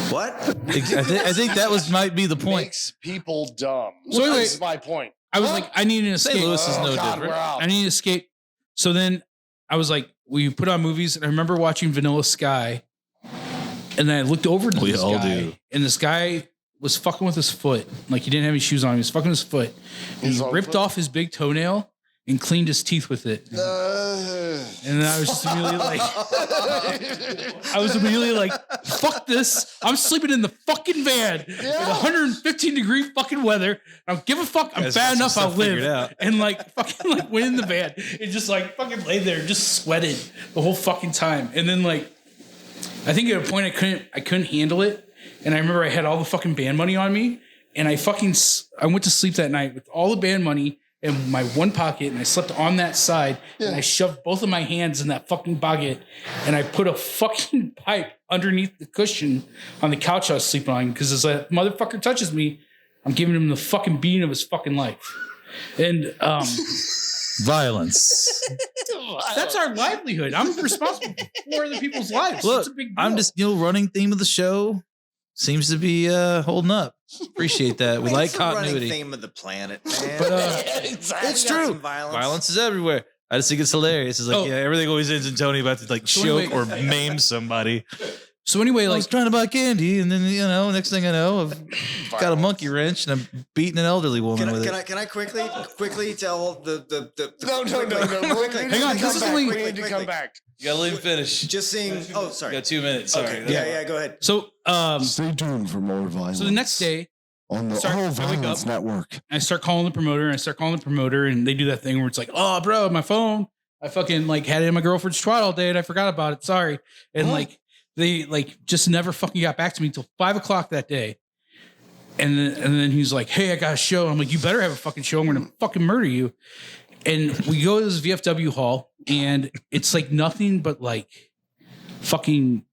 What? I think that might be the point. makes people dumb. So anyway- That's my point. I was like, I need an escape. St. Louis is no Oh, God, different. we're out. I need to escape. So then I was like, we put on movies, and I remember watching Vanilla Sky, and then I looked over to We this all guy, do. and this guy was fucking with his foot. Like, he didn't have any shoes on. He was fucking with his foot. And His he own ripped foot? off his big toenail and cleaned his teeth with it. And then I was just immediately like, fuck this. I'm sleeping in the fucking van in 115-degree fucking weather. I don't give a fuck. I'm Guys fat got enough. some I'll stuff figured live. out. And like fucking like went in the van and just like fucking laid there, just sweated the whole fucking time. And then like, I think at a point I couldn't handle it. And I remember I had all the fucking band money on me, and I went to sleep that night with all the band money in my one pocket, and I slept on that side, and I shoved both of my hands in that fucking pocket, and I put a fucking pipe underneath the cushion on the couch I was sleeping on, because as that motherfucker touches me, I'm giving him the fucking beating of his fucking life. And Violence. that's our livelihood. I'm responsible for other people's lives. Look, it's a big deal. I'm just running theme of the show seems to be holding up. Appreciate that. We like It's the running continuity. theme of the planet, man. But It's We got true. some violence. Violence is everywhere. I just think it's hilarious. It's like, Oh. yeah, everything always ends in Tony about to like So choke anyway- or maim somebody. so anyway, I like was trying to buy candy, and then next thing I know, I've got a monkey wrench and I'm beating an elderly woman with it. Can I quickly tell the No. quickly- Hang on, this is only- We need to come back. You gotta let him finish. Just seeing. Oh, You sorry. got 2 minutes. Sorry. Okay. Yeah. Go ahead. so Stay tuned for more violence. so the next day on the Sorry, All I wake Violence up. Network. I start calling the promoter, and they do that thing where it's like, oh, bro, my phone. I fucking like had it in my girlfriend's twat all day and I forgot about it. Sorry. And like, they like just never fucking got back to me until 5 o'clock that day. And then he's like, hey, I got a show. I'm like, you better have a fucking show. I'm going to fucking murder you. And we go to this VFW hall, and it's like nothing but like fucking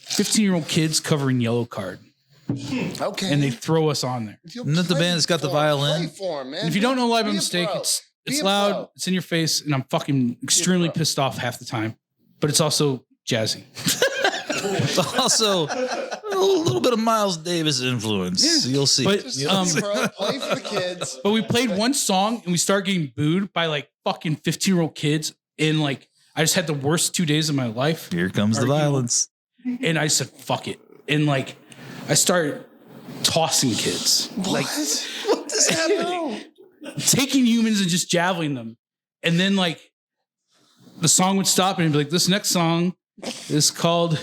15-year-old kids covering Yellow Card. Okay. And they throw us on there. Isn't that the band that's got the violin? Play for him, man. And if you don't know Live by Be a Mistake, pro. it's Be a loud, pro. it's in your face, and I'm fucking extremely pro. pissed off half the time. But it's also jazzy. It's also a little bit of Miles Davis influence. Yeah. You'll see. But Just um, bro, play for the kids. but we played one song and we started getting booed by like fucking 15-year-old kids. And like I just had the worst 2 days of my life. Here comes the Argue. violence. And I said, fuck it. And like I started tossing kids. Like What does happening? taking humans and just javeling them. And then like the song would stop and it'd be like, this next song is called,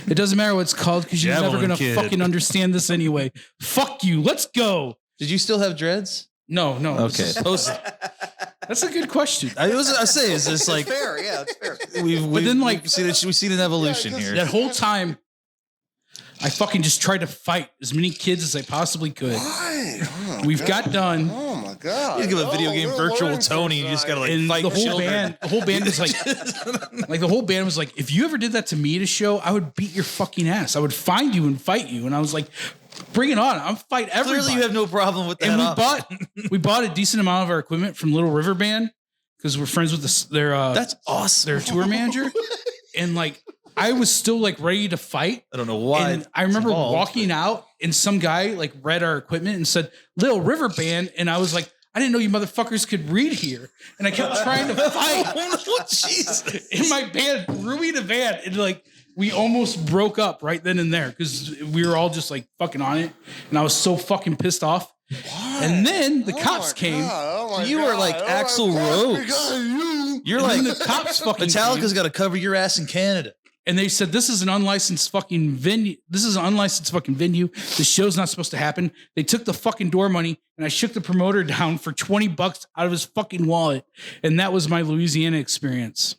it doesn't matter what it's called because you're never Javelin going to Kid. fucking understand this anyway. Fuck you. Let's go. Did you still have dreads? No. Okay. That's a good question. I say, is this like Fair. Yeah, it's fair. we've then, like- we've seen an evolution here. That whole time, I fucking just tried to fight as many kids as I possibly could. Why? Oh, We've God. got done. Oh my god! You give a video Oh, game we're virtual learning Tony, from you just gotta like And fight the whole children. band was like, if you ever did that to me at a show, I would beat your fucking ass. I would find you and fight you. And I was like, bring it on. I'm fight everybody. Clearly, you have no problem with that. And option. we bought a decent amount of our equipment from Little River Band because we're friends with their That's awesome. their tour manager. And like, I was still like ready to fight. I don't know why. And I remember it's involved, walking out and some guy like read our equipment and said, Little River Band. And I was like, I didn't know you motherfuckers could read here. And I kept trying to fight. Oh, Jesus. And my band threw me to van. And like, we almost broke up right then and there because we were all just like fucking on it. And I was so fucking pissed off. And then the cops came. You are like Axl Rose. You're like And the cops fucking Metallica's came, got to cover your ass in Canada. and they said this is an unlicensed fucking venue. This is an unlicensed fucking venue. The show's not supposed to happen. They took the fucking door money, and I shook the promoter down for $20 out of his fucking wallet, and that was my Louisiana experience.